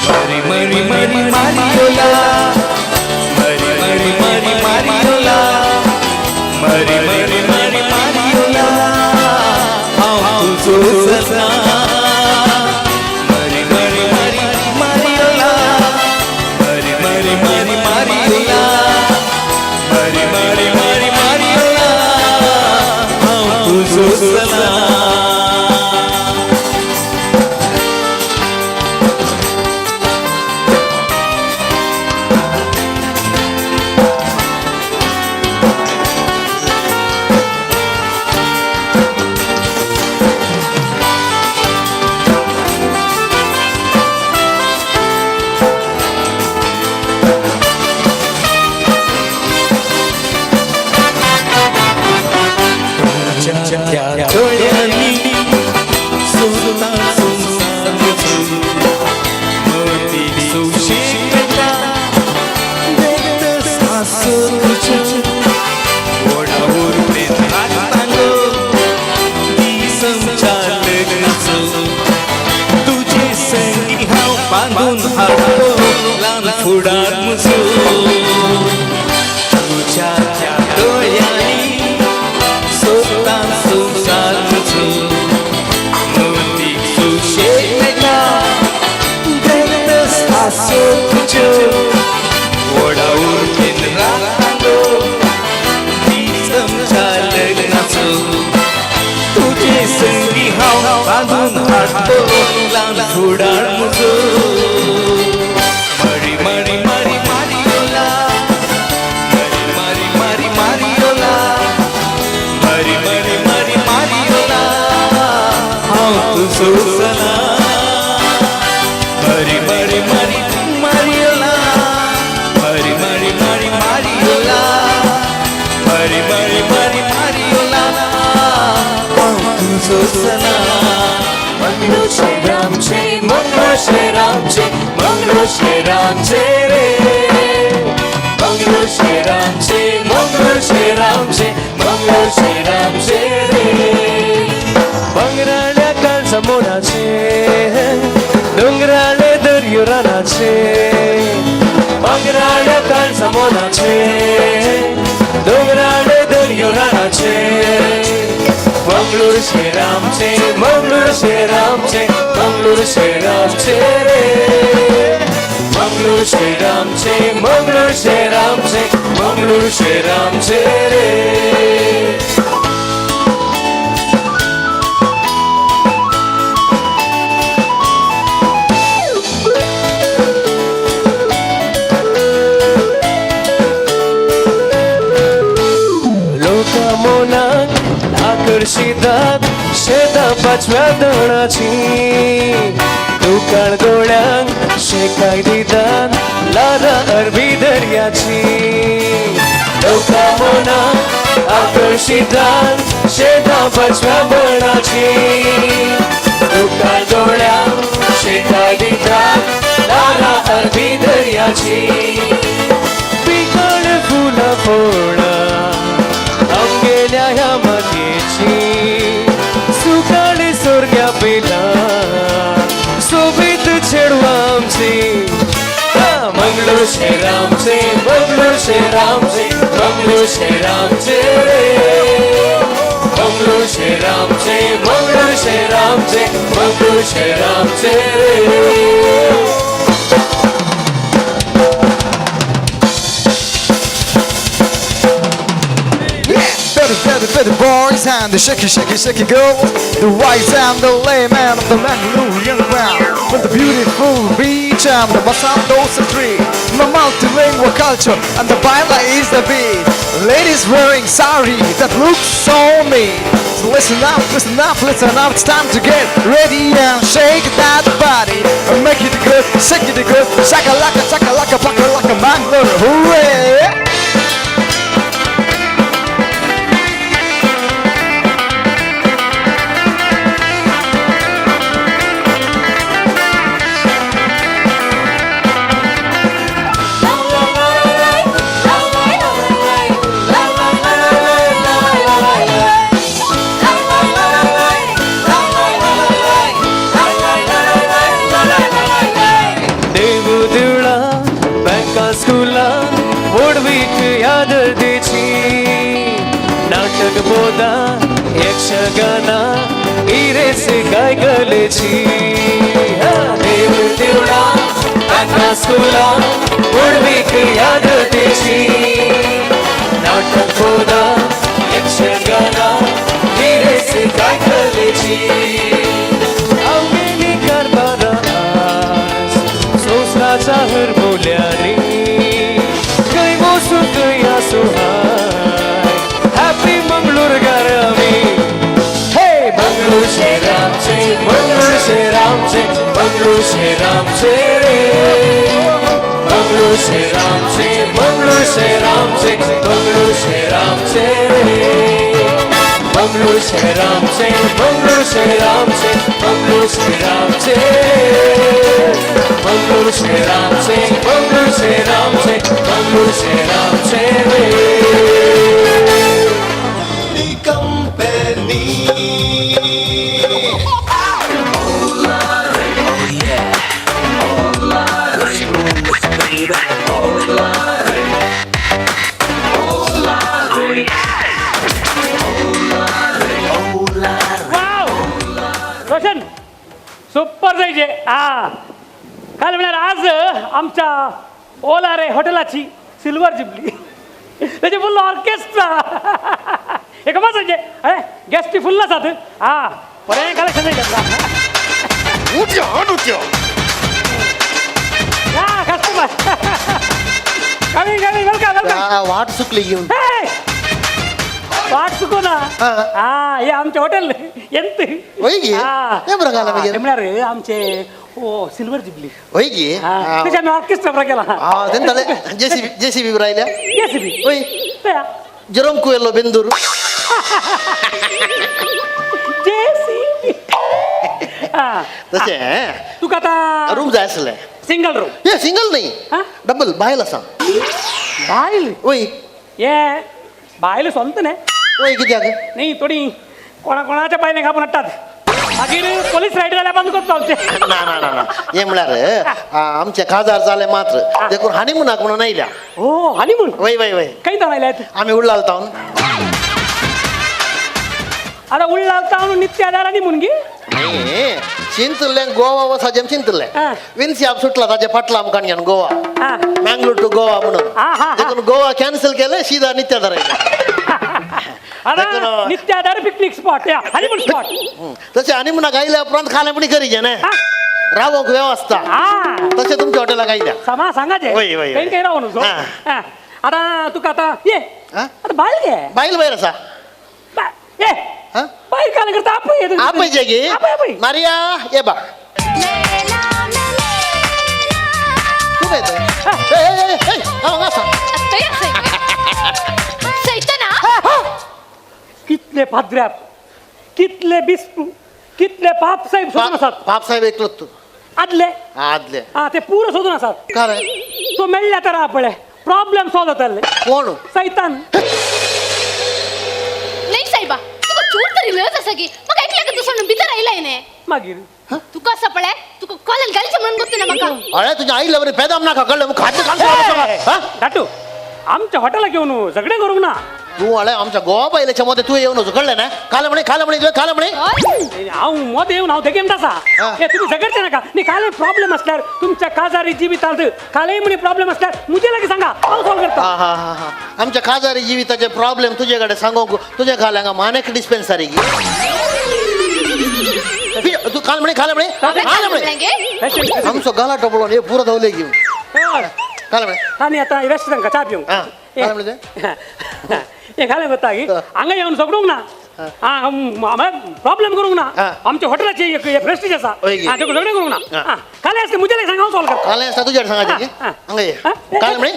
Speaker 2: मरी मरी मरी मारियोला मरी मरी मरी मारियोला मरी मरी मरी मारियोला हम तुझो सला मरी मरी मरी मारियोला मरी मरी मरी मारियोला मरी मरी मरी मारियोला हम तुझो सला फुडार मुझो तुझ्या त्या डोळ्यांनी सोता संसार मुझो मोती सुशेला देतस आसो तुझो ओढावर केन रांगो ती समजा लग्नाचो तुझे संगी हाव बांधून हाडतो लांब फुडार मुझो Susana, Mari Mari Mari Mariola, Mari Mari Mari Mariola, Mari Mari Mari Mariola, Susana, Manglo Shri Manglo Shri Manglo Shri Re, Manglo Shri Manglo Shri Manglo Shri Re, Bangrana Samonace, Dungrale Dariyo Ranace, Bangrale Samonace, Dungrale Dariyo Ranace, Manglo Mangalore शहर आमचे मंगळूर शहर आमचे मंगळूर शहर आमचे रे मंगळूर शहर आमचे मंगळूर शहर आमचे मंगळूर शहर आमचे रे मनाक आकर्षितात शेता पाचव्या तणाची दुकान गोळ्यांक शेकाय दितात लारा अरबी दर्याची लोका मनाक आकर्षितात शेता पाचव्या तणाची दुकान गोळ्यांक शेकाय दितात लारा अरबी दर्याची पिकाळ फुला फोडा गेल्या ह्या मातीची सुकाळी सोरग्या पेला सोबीत छेडवा आमची मंगळूर शहर आमचे मंगळूर शहर आमचे मंगळूर शहर आमचे रे मंगळूर शहर आमचे मंगळूर शहर आमचे मंगळूर शहर आमचे रे
Speaker 9: For the boys and the shaky, shaky, shaky girls, the wise and the layman of the Mangalorean ground, with the beautiful beach and the Masandosa tree, my multilingual culture and the baila is the beat. Ladies wearing sari that looks so mean. So listen up, listen up, listen up. It's time to get ready and shake that body and make it good, shake it good, shaka laka, plaka laka, Mangalore, hooray! नाटक बोधा यक्षगाना इरेसे काय गलेची देव देवळा स्कुला उडवीक यादतेची नाटक बोधा यक्षगाना इरेसे काय गलेची आम्ही कारभारा सोसराचा हरमोल्यानी काही बसू कया सुहाय happy Mangalore गारमी हे मंगळूर शहर आमचे मंगळूर शहर आमचे मंगळूर शहर आमचे रे मंगळूर शहर आमचे मंगळूर शहर आमचे मंगळूर शहर आमचे रे मंगळूर शहर आमचे मंगळूर शहर आमचे मंगळूर शहर आमचे मंगळूर शहर आमचे मंगळूर शहर आमचे मंगळूर शहर आमचे रे
Speaker 5: रोशन सुपर जायचे हा काय म्हणणार आज आमच्या ओला रे हॉटेलाची सिल्वर जुबली त्याचे फुल ऑर्केस्ट्रा एक मस्त म्हणजे अरे गेस्टी फुल्ल साथ हा बरे कलेक्शन कस्टमर कमी कमी वेलकम वेलकम
Speaker 6: वाट चुकली घेऊन
Speaker 5: वाट चुको ना हा हे आमचे हॉटेल ಎಂತ
Speaker 6: होय गे बरं
Speaker 5: रे आमचे ओ सिल्वर जुबली
Speaker 6: होय गे
Speaker 5: त्याच्या ऑर्केस्ट्रा बरं केला
Speaker 6: त्यांना जेसीबी राहिल्या
Speaker 5: जेसीबी
Speaker 6: होय जरम कुएलो बेंदूर
Speaker 5: जेसीबी
Speaker 6: तसे
Speaker 5: तू का आता
Speaker 6: रूम जाय असले
Speaker 5: सिंगल रूम
Speaker 6: हे सिंगल नाही डबल बायला सांग
Speaker 5: बायल
Speaker 6: होय
Speaker 5: ये बायल स्ವಂತನೇ
Speaker 6: होय किती अगं
Speaker 5: नाही थोडी कोणाच्या बायने कापून हटतात मागीर पोलीस राईड जाल्यार बंद करतो आमचे
Speaker 6: ना हे म्हळ्यार आमचे खासदार जाले मात्र देखून हानिमूनाक म्हणून आयल्या
Speaker 5: हो हनीमून
Speaker 6: वय वय वय
Speaker 5: काही जाऊन आयल्यात
Speaker 6: आम्ही उडला आलता
Speaker 5: आता उल्लावता नित्यादारांनी मुनगी
Speaker 6: नाही चिंतले गोवा वसाजेम चिंतले
Speaker 5: हा.
Speaker 6: विन्सी आप सुटला ताजे फाटला आमकान घेऊन गोवा
Speaker 5: हा.
Speaker 6: मँगलोर टू गोवा म्हणून
Speaker 5: हा, हा.
Speaker 6: देखून गोवा कॅन्सल केलं सीधा नित्यादार
Speaker 5: आता
Speaker 6: देखून-
Speaker 5: नित्यादार पिकनिक स्पॉट हनीमून स्पॉट
Speaker 6: तसे आणि म्हणा गायला उपरांत खाल्या पण करीजे ना
Speaker 5: हा.
Speaker 6: रावोक व्यवस्था
Speaker 5: हा
Speaker 6: तसे तुमच्या हॉटेलला काही द्या
Speaker 5: समा सांगायचे
Speaker 6: वय, वय,
Speaker 5: काही
Speaker 6: वय.
Speaker 5: काही राहू नको
Speaker 6: हा.
Speaker 5: हा. आता तुका आता ये
Speaker 6: हा?
Speaker 5: आता बाहेर घे
Speaker 6: बाईल बाहेर असा
Speaker 5: ये
Speaker 6: हा?
Speaker 5: बाहेर काय करता आपण
Speaker 6: आपण जे गे मारिया ये बा तू काय येतोय? ए, ए, ए, ए, हो, असा.
Speaker 5: कितले पाद्र्याप कितले बिस्पू कितले पाप साहेब शोधून असतात
Speaker 6: बापसाहेब ऐकलो तू
Speaker 5: आदले
Speaker 6: आदले
Speaker 5: हा ते पुरं शोधून असतात
Speaker 6: काय
Speaker 5: तो मेळ्ळ्या तर आपले प्रॉब्लेम सॉल्व जातले
Speaker 6: कोण
Speaker 5: सैतान
Speaker 1: नाही साहेबा तुका चूर तरी लज असा की मग ऐकलं का तू सोडून भितर राहिलाय ने
Speaker 5: मागीर
Speaker 1: तुका असं पळय तुका कॉलेज घालचे म्हणून गोष्टी ना मका
Speaker 6: अरे तुझ्या आईला बरे पैदाम ना कळलं मग खाद्य खाल्लं
Speaker 5: दाटू आमच्या हॉटेलला घेऊन सगळे करू ना
Speaker 6: तू अळे आमच्या गोवा पाहिल्याच्या मध्ये तू येऊन कळलं ना खालं म्हणे खालं म्हणे
Speaker 5: हांव मोद येऊन हांव तेगेन तसा
Speaker 6: हा.
Speaker 5: हे तुम्ही सगळचे नका नी काले प्रॉब्लेम असल्यार तुमच्या काजारी जिवितांत काले म्हणे प्रॉब्लेम असल्यार मुझे लागे सांगा हांव सॉल्व करता
Speaker 6: हा हा हा हा आमच्या खाजारी जिविताचे प्रॉब्लेम तुझ्याकडे सांगू तुझ्या खाल्यांगा मानेक डिस्पेन्सरी गी तू खाल म्हणे आमचं गाला टपलो हे पुरं धावले घेऊन खाल म्हणे
Speaker 5: आणि आता वेस्ट का चा पिऊ
Speaker 6: हा काय म्हणे
Speaker 5: हे खाले होता की हांगा येऊन सगळूंक ना प्रॉब्लेम करूंक ना
Speaker 6: हा.
Speaker 5: आमच्या हॉटेलाची प्रेस्टीज असा
Speaker 6: होय की.
Speaker 5: सगळे करूंक ना
Speaker 6: हा.
Speaker 5: खाले असते मुझे लागे सांगा सॉल्व करता
Speaker 6: काले असता तुझ्याकडे सांगायचे
Speaker 5: हा, हा.
Speaker 6: खाल म्हणे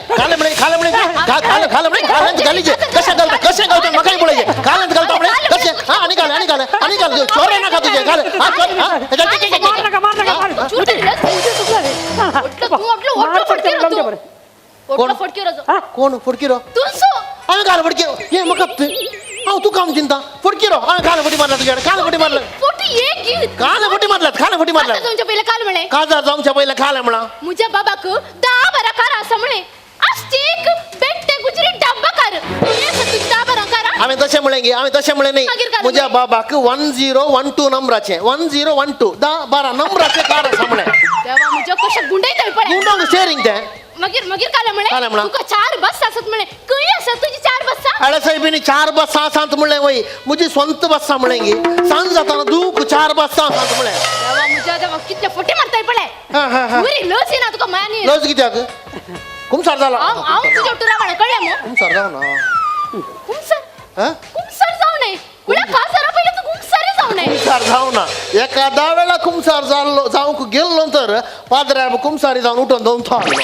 Speaker 6: घालीचे कशा घालतो मग काही बोलायचे खालंत घालतो म्हणे कसे हा आणि घाल चोरे नका तुझे घाल हा चोर हा
Speaker 5: मार नका मार नका
Speaker 1: चूर तरी लज तू आपलं ओटलं फटके रजो
Speaker 6: कोण फुडकिरो
Speaker 1: तुझो
Speaker 6: आम्ही घाल फुडकिरो ये मग अहो तू काम चिंता फुडकिरो आम्ही घाल फुटी मारला तुझ्याकडे काल फुटी मारलं
Speaker 1: फोटी एक गी
Speaker 6: काल फुटी मारला
Speaker 1: आता तुमच्या पहिला काल म्हणे
Speaker 6: काजा जाऊनच्या पहिला खाला म्हणा
Speaker 1: मुझ्या बाबाक 10 बारा कार असं म्हणे आस्तिक बेट्टे गुजरी डब्बा कार तुम्ही असं तू 10 बारा कार
Speaker 6: आम्ही तसे मुळे नाही
Speaker 1: मागीर काय
Speaker 6: मुझ्या बाबाक 1012 नंबराचे 1012 10-12 नंबराचे कार असं म्हणे
Speaker 1: तेव्हा मुझ्या कशा गुंडे तळपडे
Speaker 6: गुंडांग शेअरिंग ते
Speaker 1: मगीर काल
Speaker 6: काल
Speaker 1: म्हणे
Speaker 6: म्हणा.
Speaker 1: तुका 4 बस असत म्हणे कई असत तुझी 4 बस
Speaker 6: अळे साहेबिनी 4 बसा सांत म्हणले वय मुझी स्वंत बसा म्हणेंगी सांग जाताना दूक 4 बसा सांत म्हणले
Speaker 1: तेव्हा मुझ्या तेव्हा कितले फोटे मारताय पडे
Speaker 6: हा.
Speaker 1: पुरी लस आहे ना तुका मानी
Speaker 6: लस किती आग कुमसार झाला
Speaker 1: आव तुझ्या टुरा म्हणे कळलं मग
Speaker 6: कुमसार जाऊ ना
Speaker 1: कुमसर जाऊ नये कुणा का जरा पहिले तू कुमसर जाऊ नये
Speaker 6: कुमसार जाऊ ना एखादा वेळा कुमसार जाऊ गेलो तर पादऱ्या कुमसारी जाऊन उठून जाऊन थांबलो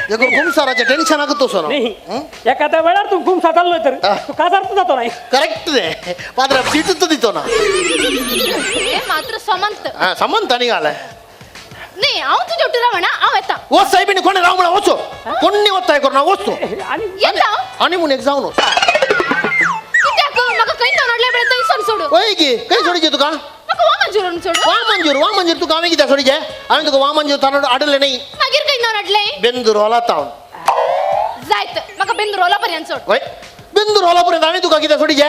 Speaker 6: देखो कुमसाराचे टेन्शन ಆಗतो सोना
Speaker 5: नाही एखाद्या वेळा तू घुमसा चाललोय तर तू काजारतून जातो नाही
Speaker 6: करेक्ट रे पादऱ्या सीट देतो ना
Speaker 1: हे मात्र समंत
Speaker 6: हा समंत निघालाय
Speaker 1: नाही आव तुझ्या टुरा म्हणा आव येता
Speaker 6: ओ साहेबिनी कोणी राव म्हणा ओचो कोणी ओत्ताय करू ना ओचो
Speaker 5: आणि
Speaker 1: येता
Speaker 6: आणि म्हणून एक जाऊन
Speaker 1: किती अक मग काही नडले बळे तरी सोड सोड
Speaker 6: ओय की काही सोडीचे तुका
Speaker 1: मग वा मंजूरून सोड
Speaker 6: वा मंजूर तुका आम्ही किती सोडीचे आणि तुका वा मंजूर ताना अडले नाही
Speaker 1: मागीर काही नडले
Speaker 6: बेंदूर होला तावन
Speaker 1: जायत मग बेंद्रोला पर्यंत सोड
Speaker 6: वय बेंदूर होला पर्यंत आम्ही तुका किती सोडीचे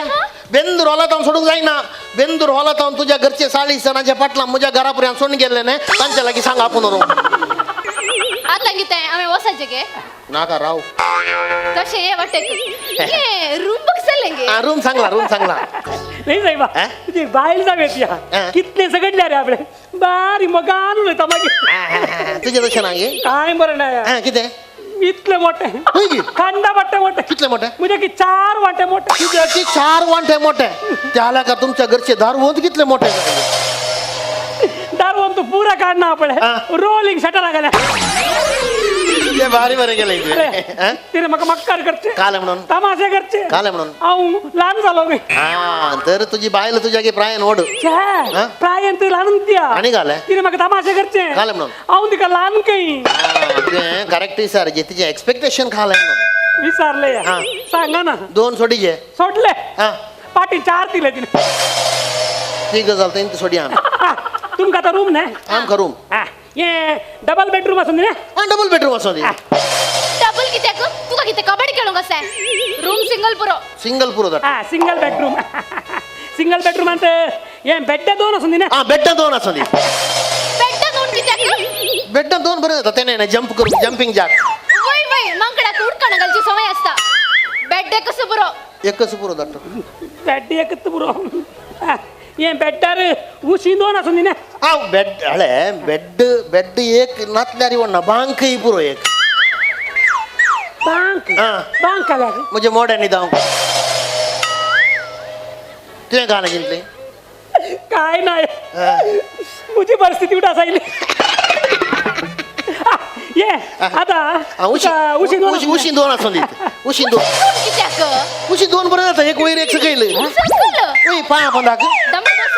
Speaker 6: बेंदूर होला तावन सोडून जाईना बेंदूर होला तावन तुझ्या घरचे 40 जणांच्या पाटला मुझ्या घरापर्यंत सोडून गेले नाही त्यांच्या लागी सांग आपण
Speaker 1: आता किती आम्ही वसायचे के
Speaker 6: नाका राव
Speaker 1: तसे ये वाटते ये रूम बुक चलेंगे
Speaker 6: रूम चांगला
Speaker 5: नाही साहेबा
Speaker 6: हा?
Speaker 5: तुझी बाईल जावेत
Speaker 6: हा.
Speaker 5: या कितले सगळले रे आपले बारी मग आणून येता मागे
Speaker 6: तुझे तसे नाही
Speaker 5: काय बरं नाही
Speaker 6: किती
Speaker 5: इतले मोठे
Speaker 6: होय की?
Speaker 5: कांदा वाटे मोठे
Speaker 6: कितले मोठे
Speaker 5: म्हणजे की 4 वाटे मोठे
Speaker 6: तुझ्याची 4 वांठे मोठे त्याला का तुमच्या घरचे दारू होत कितले मोठे
Speaker 5: दारू तू पुरा काढणं आपले
Speaker 6: हा.
Speaker 5: रोलिंग शटर गेल्या
Speaker 6: ते भारी बरे गेले
Speaker 5: तिने मग मक्कार करते
Speaker 6: काल म्हणून
Speaker 5: तमाशे करते
Speaker 6: काल म्हणून
Speaker 5: अहो लहान झालो मी
Speaker 6: हा तर तुझी बायला तुझ्या की प्रायन ओढ हा?
Speaker 5: प्रायन तू लहान द्या
Speaker 6: आणि घालाय
Speaker 5: तिने मग तमाशे करते
Speaker 6: काल म्हणून
Speaker 5: अहो तिका लहान काही
Speaker 6: करेक्ट सर जे तिचे एक्सपेक्टेशन खालाय म्हणून
Speaker 5: विचारले
Speaker 6: हा.
Speaker 5: सांगा ना
Speaker 6: 2 सोडीचे
Speaker 5: सोडले
Speaker 6: हा
Speaker 5: पाठी 4 दिले तिने
Speaker 6: ठीक झालं इंत सोडी आम
Speaker 5: तुमका आता रूम नाही
Speaker 6: आम करू
Speaker 5: ये डबल बेडरूम असून दे
Speaker 6: डबल बेडरूम असो
Speaker 1: डबल किती अक तुका किती कबड्डी खेळू कसा रूम सिंगल पुरो
Speaker 6: सिंगल पुरो
Speaker 5: सिंगल बेडरूम ಸಿಂಗಲ್ ಬೆಡ್ರೂಮ್ ಅಂತ ಏನ್ ಬೆಡ್ಡ ದೋನ್ ಅಸಂದಿನ
Speaker 6: हा बेड्डा दोन असं
Speaker 1: बेड्ड दोन कित्याक
Speaker 6: बेड्डा दोन बरं जातं त्याने ना जम्प करू जम्पिंग जॅक
Speaker 1: वय वय मंगडाक उडकण घालची सवय असता बेड्ड कसं बरो
Speaker 6: एकच पुरं जातं
Speaker 5: ಬೆಡ್ ಏಕತ್ತು ಬ್ರೋ ಏನ್ ಬೆಡ್ಡಾರ್ ಉಸಿ ದೋನ್ ಅಸಂದಿನ
Speaker 6: हा बेड हळे बेड बेड एक नातल्यारी वणा बांक ही पुरो एक
Speaker 5: ಬ್ಯಾಂಕ್
Speaker 6: हा
Speaker 5: ಬ್ಯಾಂಕ್ ಅಲ್ಲ
Speaker 6: म्हणजे मोड्यानी जाऊ तुझ्या गाणं घेतले
Speaker 5: काय नाही मुझी परिस्थिती उठा सायली ये आता उशी दोन
Speaker 6: उशी दोन असं उशी दोन
Speaker 1: दोन कित्याक
Speaker 6: उशी दोन बरं जातं एक वैर एक सगळं
Speaker 1: संकल
Speaker 6: ओय पाया पण दाख
Speaker 1: दमडस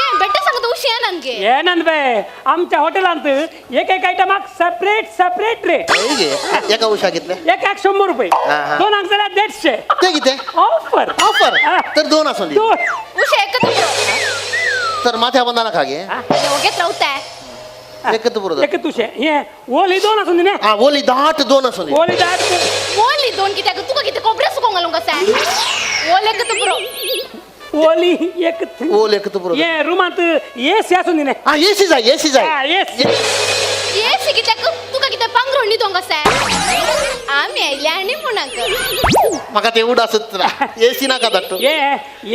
Speaker 1: ये बेड्ड सांगत उशी ನನಗೆ
Speaker 5: ಏನಂದ್ ಬೇ आमच्या हॉटेलांत एक एक आयटमाक सेपरेट सेपरेट रेट
Speaker 6: एका उशा घेतल्या
Speaker 5: एक 100 रुपये
Speaker 6: हा, हा.
Speaker 5: दोन अंक झाल्या 150
Speaker 6: ते किती
Speaker 5: ऑफर
Speaker 6: ऑफर तर दोन असं
Speaker 5: दोन
Speaker 1: उशी एकच बरो
Speaker 6: तर माथ्या बंदाना खागे
Speaker 1: योग्यच रावताय
Speaker 6: एकच पुरं
Speaker 5: एक तुझे ये ओली दोन असून दिने
Speaker 6: हा बोली 10 दोन असं
Speaker 5: ओली दाट
Speaker 1: ओली दोन कित्याक तुका किती कोबऱ्या सुकोंग घालूंक आसा ओले एकच बरो
Speaker 5: ओली एक
Speaker 6: ओल एकच पुरं
Speaker 5: ये रूमात एसी असून दिने
Speaker 6: हा एसी जाय एसी जाय
Speaker 5: एसी
Speaker 1: एसी कित्याक तुका किती पांघरुण न्हिदोंग आसा आम्ही आयल्या आनी मुणाक
Speaker 6: मका ते उड असत एसी नाका दाट
Speaker 5: ये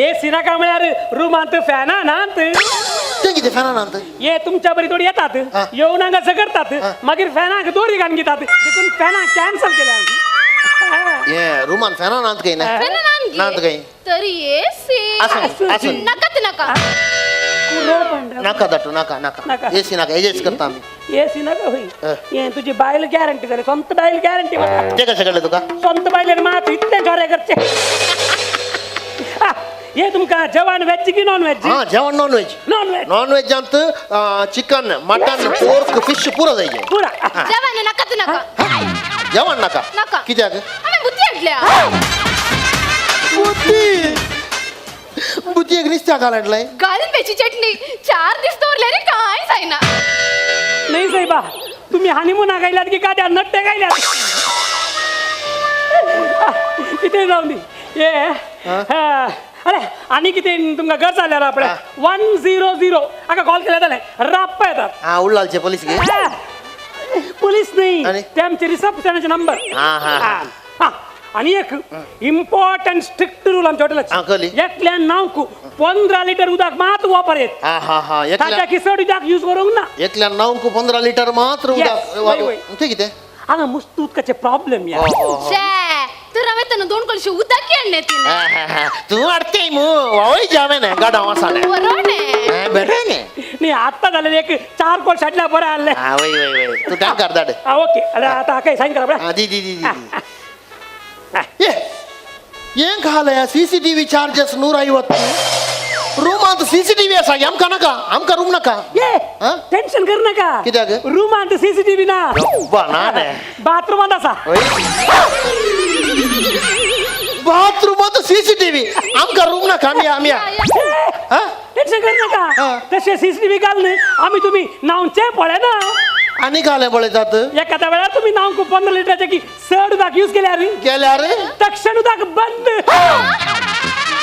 Speaker 5: एसी नका म्हळ्यार रूमात फॅना नांत
Speaker 6: ते किती फॅना नांत
Speaker 5: ये तुमच्या बरी थोडी येतात
Speaker 6: हा.
Speaker 5: येऊन हांगा झगडतात मागीर फॅनाक दोरी घालून घेतात देखून फॅना कॅन्सल केल्या
Speaker 6: ये रुमान फॅना नांत काही ना
Speaker 1: फेना नांगी
Speaker 6: नांत काही
Speaker 1: तरी एसी
Speaker 6: असं असं
Speaker 1: नकात नका
Speaker 6: नाका दाट नाका
Speaker 5: नाका.
Speaker 6: नाका एसी नाका एजेस करता आम्ही
Speaker 5: एसी नका होई ये तुझी बायल गॅरंटी झाली स्वंत बायल गॅरंटी
Speaker 6: ते कसं कळलं तुका
Speaker 5: स्वंत बायलेर मात इतले जोरे करचे ये तुमका जेवण वेज की नॉन वेज
Speaker 6: हा जेवण non veg
Speaker 5: non veg
Speaker 6: non veg जांत चिकन मटन पोर्क फिश पुरं जायचे
Speaker 5: पुरा
Speaker 1: जेवण नकात नका
Speaker 6: जेवण नाका
Speaker 1: नका.
Speaker 6: कित्याक
Speaker 1: आम्ही बुद्धी हाडल्या
Speaker 6: बुद्धी एक निस्त्या घालाडलाय
Speaker 1: गालब्याची चटणी 4 दिवस दवरले रे काय जायना
Speaker 5: नाही साहेबा तुम्ही हनीमून गायल्यात की का त्या नट्टे गायल्यात किती जाऊन दे ये अरे आणि किती तुमका घर चालल्याला आपल्या 100 आका कॉल केला जाल्यार राप्पा येतात
Speaker 6: हा उडलालचे पोलीस घे
Speaker 5: पोलीस नाही
Speaker 6: आणि?
Speaker 5: ते आमचे रिसेप्शनाचे नंबर
Speaker 6: हा.
Speaker 5: आणि एक इम्पॉर्टंट स्ट्रिक्ट रूल आमच्या
Speaker 6: हा,
Speaker 5: हॉटेलात
Speaker 6: कळली.
Speaker 5: एकल्या नावकू 15 लिटर उदक मात वापर येत
Speaker 6: हा हा हा
Speaker 5: ताच्या
Speaker 6: एकल्या
Speaker 5: किसड उदक यूज करूंक ना
Speaker 6: एकल्या 9 15 लिटर मात्र
Speaker 5: Yes, वय, वय.
Speaker 6: ते किती
Speaker 5: हांगा मस्त उदकाचे प्रॉब्लेम या
Speaker 1: शे तर हांवें तेन्ना 2 कळशी उदक केन्ने तिने
Speaker 6: तू अडते मू वावय जावे ना गाडा वासाने
Speaker 1: बरो ने
Speaker 6: बेटे ने
Speaker 5: नाही आता झालेले एक 4 कोल शाटल्या बरं आणले
Speaker 6: हा वय वय वय तू टँक कर दाड
Speaker 5: ओके अरे आता काही साईन करा बरं.
Speaker 6: हा दी दी दी दी ಏನ್ ಕಾಲ CCTV ಚಾರ್ಜಸ್ 150 ರೂಮ್ ಅಂತ CCTV ಅಸ ಯಮ್ಕ ನಕ ಅಮ್ಕ ರೂಮ್ ನಕ
Speaker 5: ये
Speaker 6: हा?
Speaker 5: टेन्शन करू नका
Speaker 6: कित्याक?
Speaker 5: रूम आणि सीसीटीव्ही ना
Speaker 6: ಯಬ್ಬ ನಾನೇ
Speaker 5: बाथरूम असा
Speaker 6: ಬಾತ್ರೂಮ್ ಅಂತ CCTV ಅಮ್ಕ ರೂಮ್ ನಕ ಆम्ही हा
Speaker 5: टेन्शन करू नका
Speaker 6: हा.
Speaker 5: तसे सीसीटीव्ही घालणे आम्ही तुम्ही नावचे पळे ना
Speaker 6: आणि काले बळे जात
Speaker 5: एखाद्या वेळा तुम्ही नाव 15 लिटरचे की सड उदाक यूज केल्या रे
Speaker 6: गेल्या रे
Speaker 5: तक्षण उदाक बंद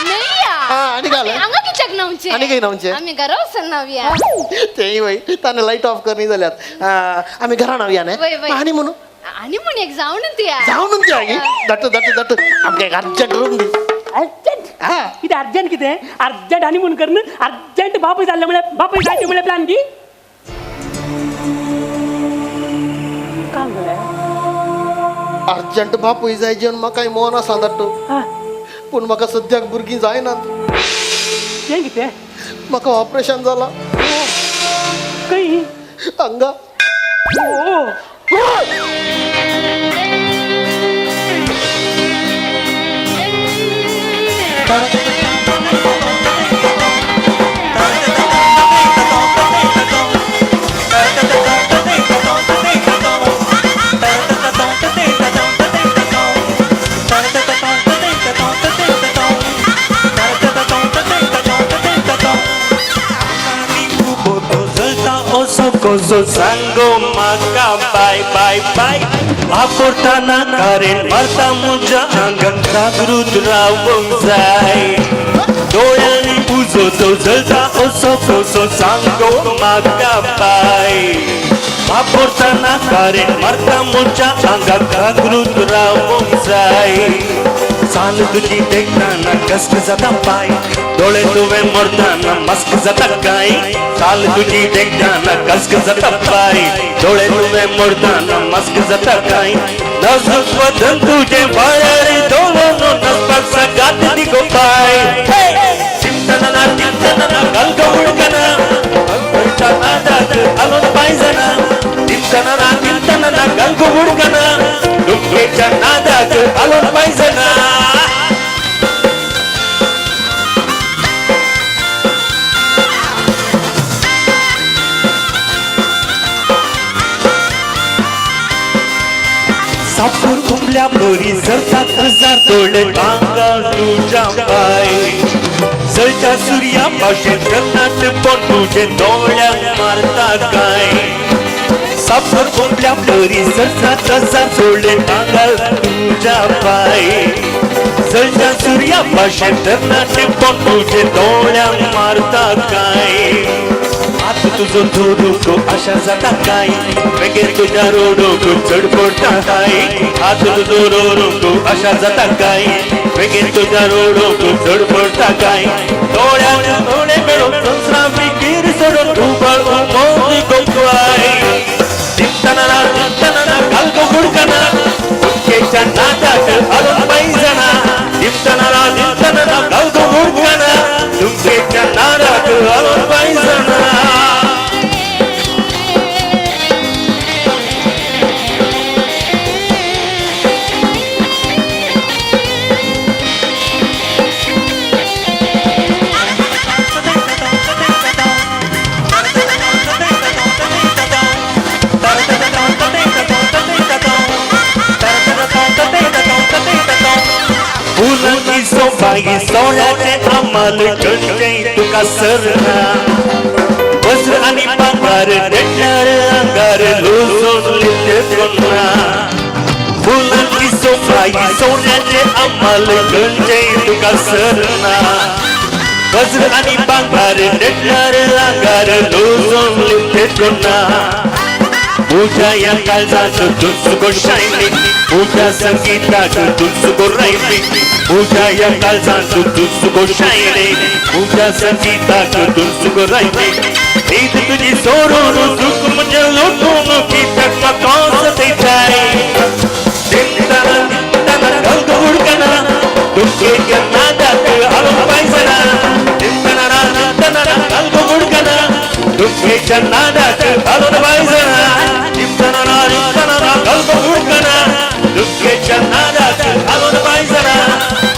Speaker 1: नैया
Speaker 6: हा आणि काले
Speaker 1: हांगा कित्याक नावचे
Speaker 6: आणि काही नावचे
Speaker 1: आम्ही घरा वचून नावया
Speaker 6: तेही वय ताने लाईट ऑफ करणी झाल्यात आम्ही घरा नावया ने
Speaker 1: वय, वय.
Speaker 6: आणि म्हणू
Speaker 1: आणि म्हण एक जाऊन त्या
Speaker 6: जाऊन ते आगी दट दट दट आमके अर्जंट रूम दी
Speaker 5: अर्जंट
Speaker 6: हा
Speaker 5: किती अर्जंट किती अर्जंट हनीमून करणं अर्जंट बापू चालल्यामुळे बापू जायचे मुळे प्लॅन की काम झालं
Speaker 6: अर्जंट बापूय जाय जेवन म्हाका मोन आसा दट्ट
Speaker 5: हा
Speaker 6: पूण म्हाका सद्याक भुरगीं जायनात
Speaker 5: ते किती
Speaker 6: म्हाका ऑपरेशन जाला
Speaker 5: काही
Speaker 6: हांगा
Speaker 5: ओ
Speaker 4: को कोसो सांगो म्हाका बाय बाय बाय वापरताना कारण मारता म्हज्या आंगाक जागृत रावूंक जाय डोळ्यांनी उजो तो जळटा असो कोसो सांगो म्हाका बाय वापरताना कारण मारता म्हज्या आंगाक जागृत रावूंक जाय चाल तुझी देखताना कष्ट जाता पाय डोळे तुवे मोडताना मस्क जाता काय चाल तुझी देखताना कष्ट जाता पाय डोळे तुवे मोडताना मस्क जाता काय नजूक वदन तुझे बाहेर डोळ्यानो नसपाक सगात दिगो पाय चिमटना गलगो उडकना अंगठा नादात आलोन पायजना चिमटना गलगो उडकना डुक्केच्या नादात आलोन पायजना सापूर कुंबल्या बरी जळतात हजार डोळे आंगार तुझ्या पाय जळच्या सूर्या पाशे जगनात पण तुझे डोळ्यात मारता काय सापूर कुंबल्या बरी जळतात हजार डोळे आंगार तुझ्या पाय जळच्या सूर्या पाशे जगनात पण तुझे डोळ्यात मारता काय हात तुझो धोडोको आशा जाता काय बेगेर तुझ्या रोडोको चढ पडटा काय हात तुझो रोडोको आशा जाता काय बेगेर तुझ्या रोडोको चढ पडटा काय डोळ्यान डोळे मेळून संसरा बिगीर सोडून उबळ मोदी गोपाय दिमताना घालको गुडकना उडकेच्या नादात आलोन पायजना दिमताना घालको गुडकना उडकेच्या नादात आलोन पायजना फुलांची सोबाई सोहळ्याचे अंमल गंजय तुका सरना वज्र आणि भांगार देणार अंगार लोसून लिहिले पुन्हा फुलांची सोबाई सोहळ्याचे अंमल गंजय तुका सरना वज्र आणि भांगार देणार अंगार लोसून लिहिले पुन्हा पूजा या काळजात तुझको शायनिंग पूजा संगीतात तुझको रायमिंग पूजा या काळजात तुझको शायनिंग पूजा संगीतात तुझको रायमिंग ईद तुझी सोडून दुःख म्हणजे लुटून कीटक कौस देताय दिमताना गलगो उडकना दुःखेच्या नादात आलोन पायजना दिमताना गलगो उडकना दुःखेच्या नादात आलोन पायजना गलगो उडकना दुःखेच्या नादात आलोन पायजना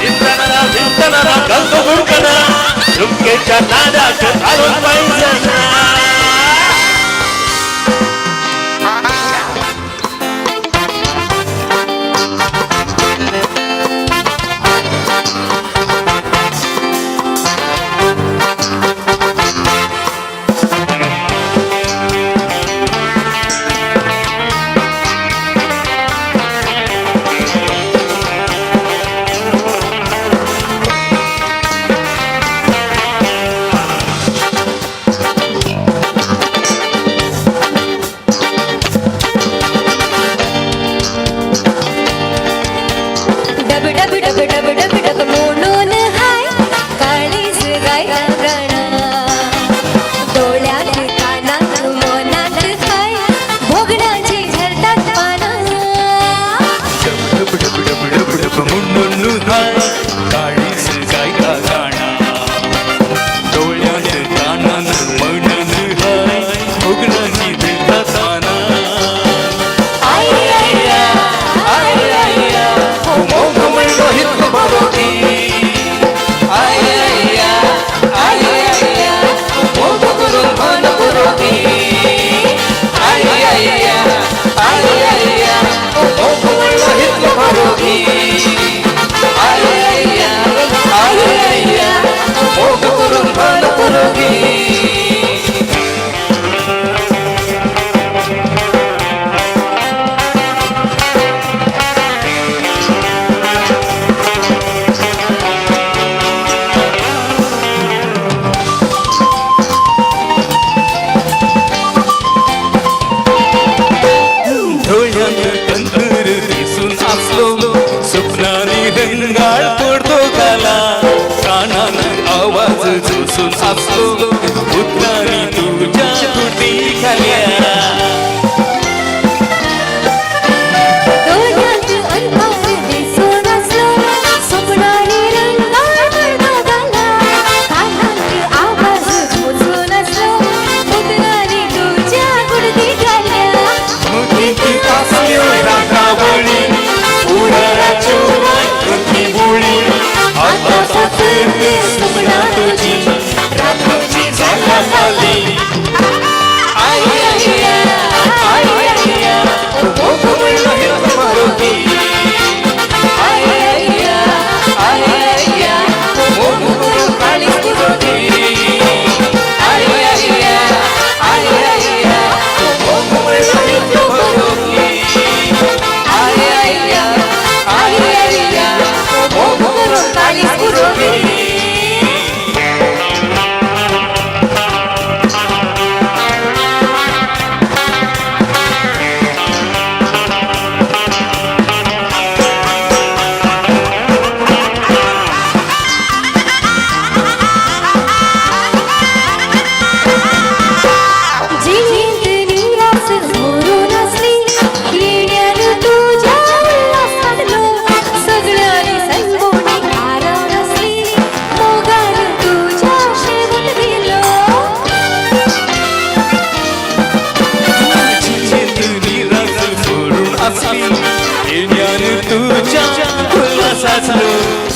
Speaker 4: दिमताना गलगो उडकना दुःखेच्या नादात आलोन पायजना
Speaker 2: Hit the melody
Speaker 4: सावळी उन्हाळ्याच्या रात्री बुळी आता सासरते स्वप्ना तुझी रात्रीची झाला झाली आई आई आई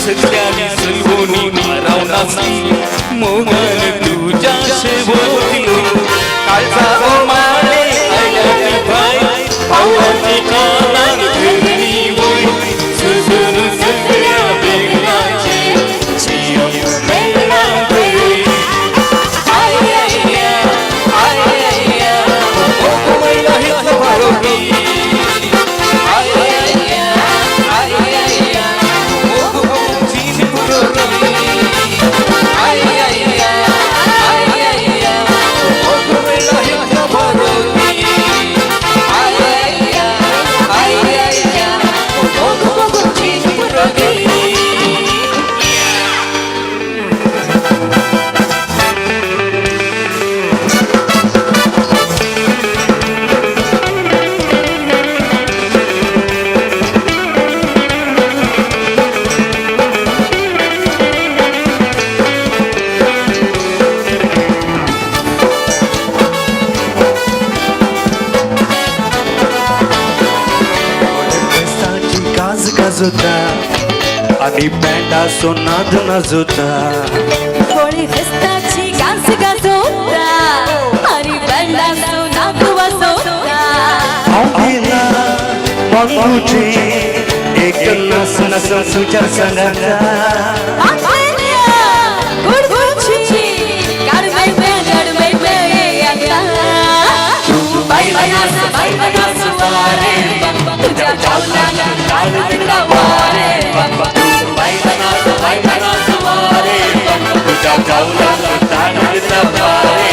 Speaker 4: सगळ्यांनी सलवून माराव नाचली मोगल तुझ्या शेवटी काळजा माळे आल्याची बाई पावलाची कानात धरणी वय सजून सगळ्या बेगनाचे जीव मेला गई आई आई आई आई ओ मैला हित भारोगी आणि बँडा सोनाद नाचोता
Speaker 8: कोळी फेस्ताची गास गाजोता आणि बँडा सोनाद वाजोता
Speaker 4: आंबेला बांबूचे एक नस नस सुचार संगता
Speaker 8: गुडगुडची गाडवे आता बाई बनास वारे तुझ्या चावला काढला वारे बाई बनास वारे तुझ्या चावला काढला वारे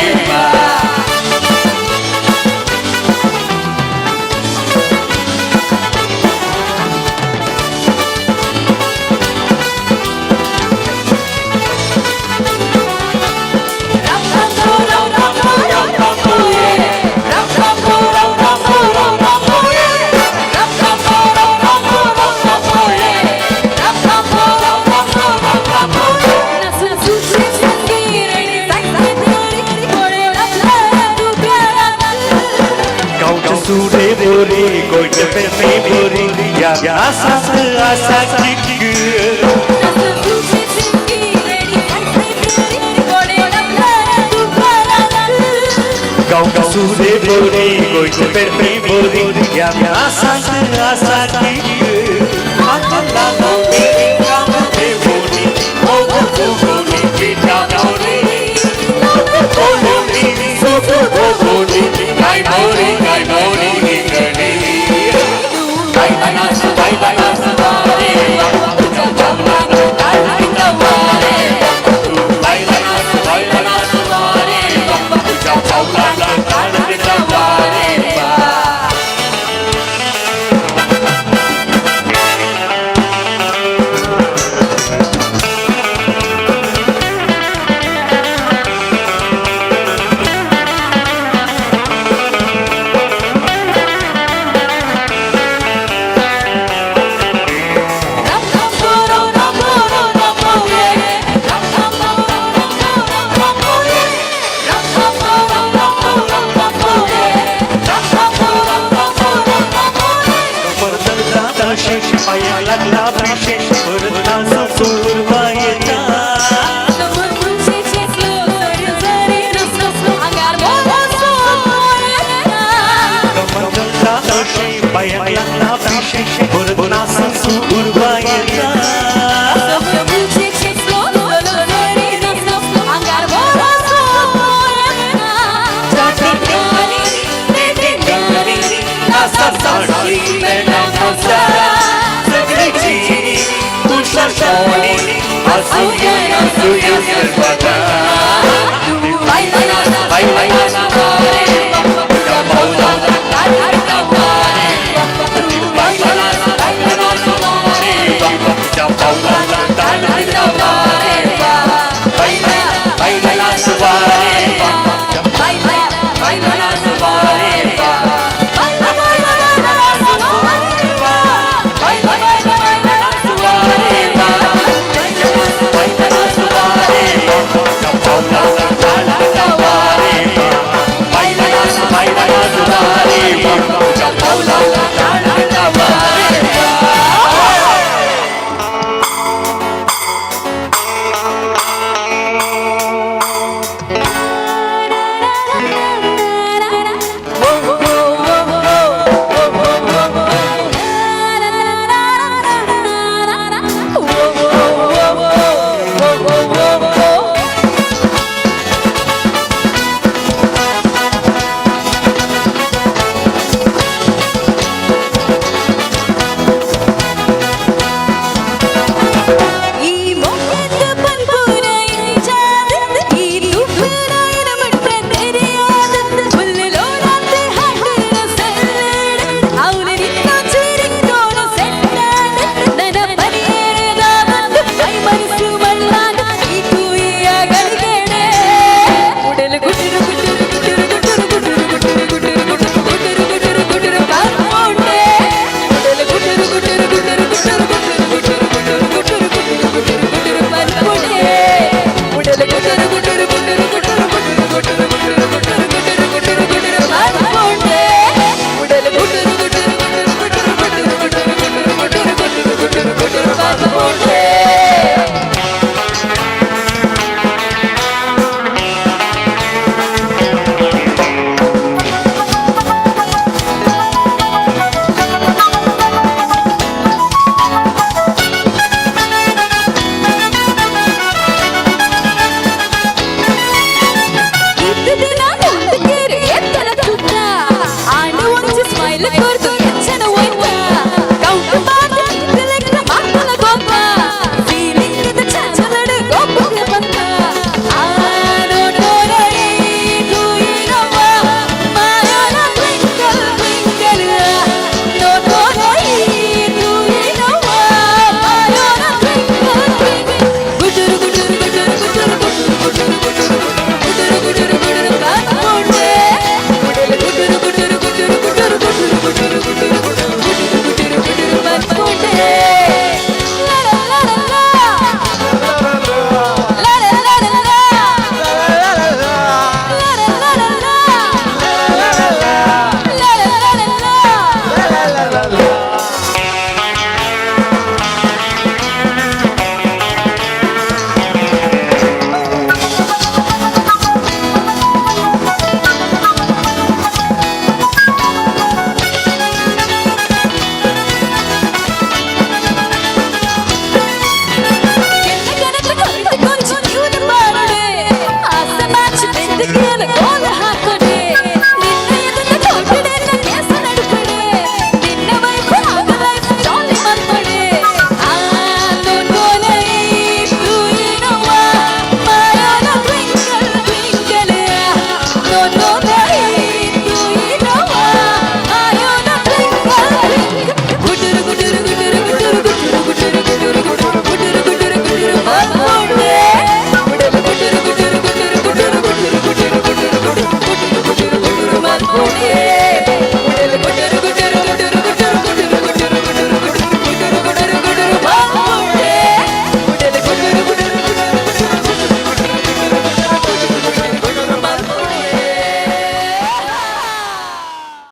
Speaker 8: सुरे बोरे गोट पे बोरे या आसा किक गाँव का सुरे बोरे गोट पे बोरे या आसा किक अल्लाह बोरे काम पे बोरे ओ बोरे बेटा बोरे ओ बोरे सो बोरे गाय बोरे
Speaker 4: पाया लागला विशेष परताचा सुरवायचा कमंडला अशी पाया लागला विशेष परताचा सुरवायचा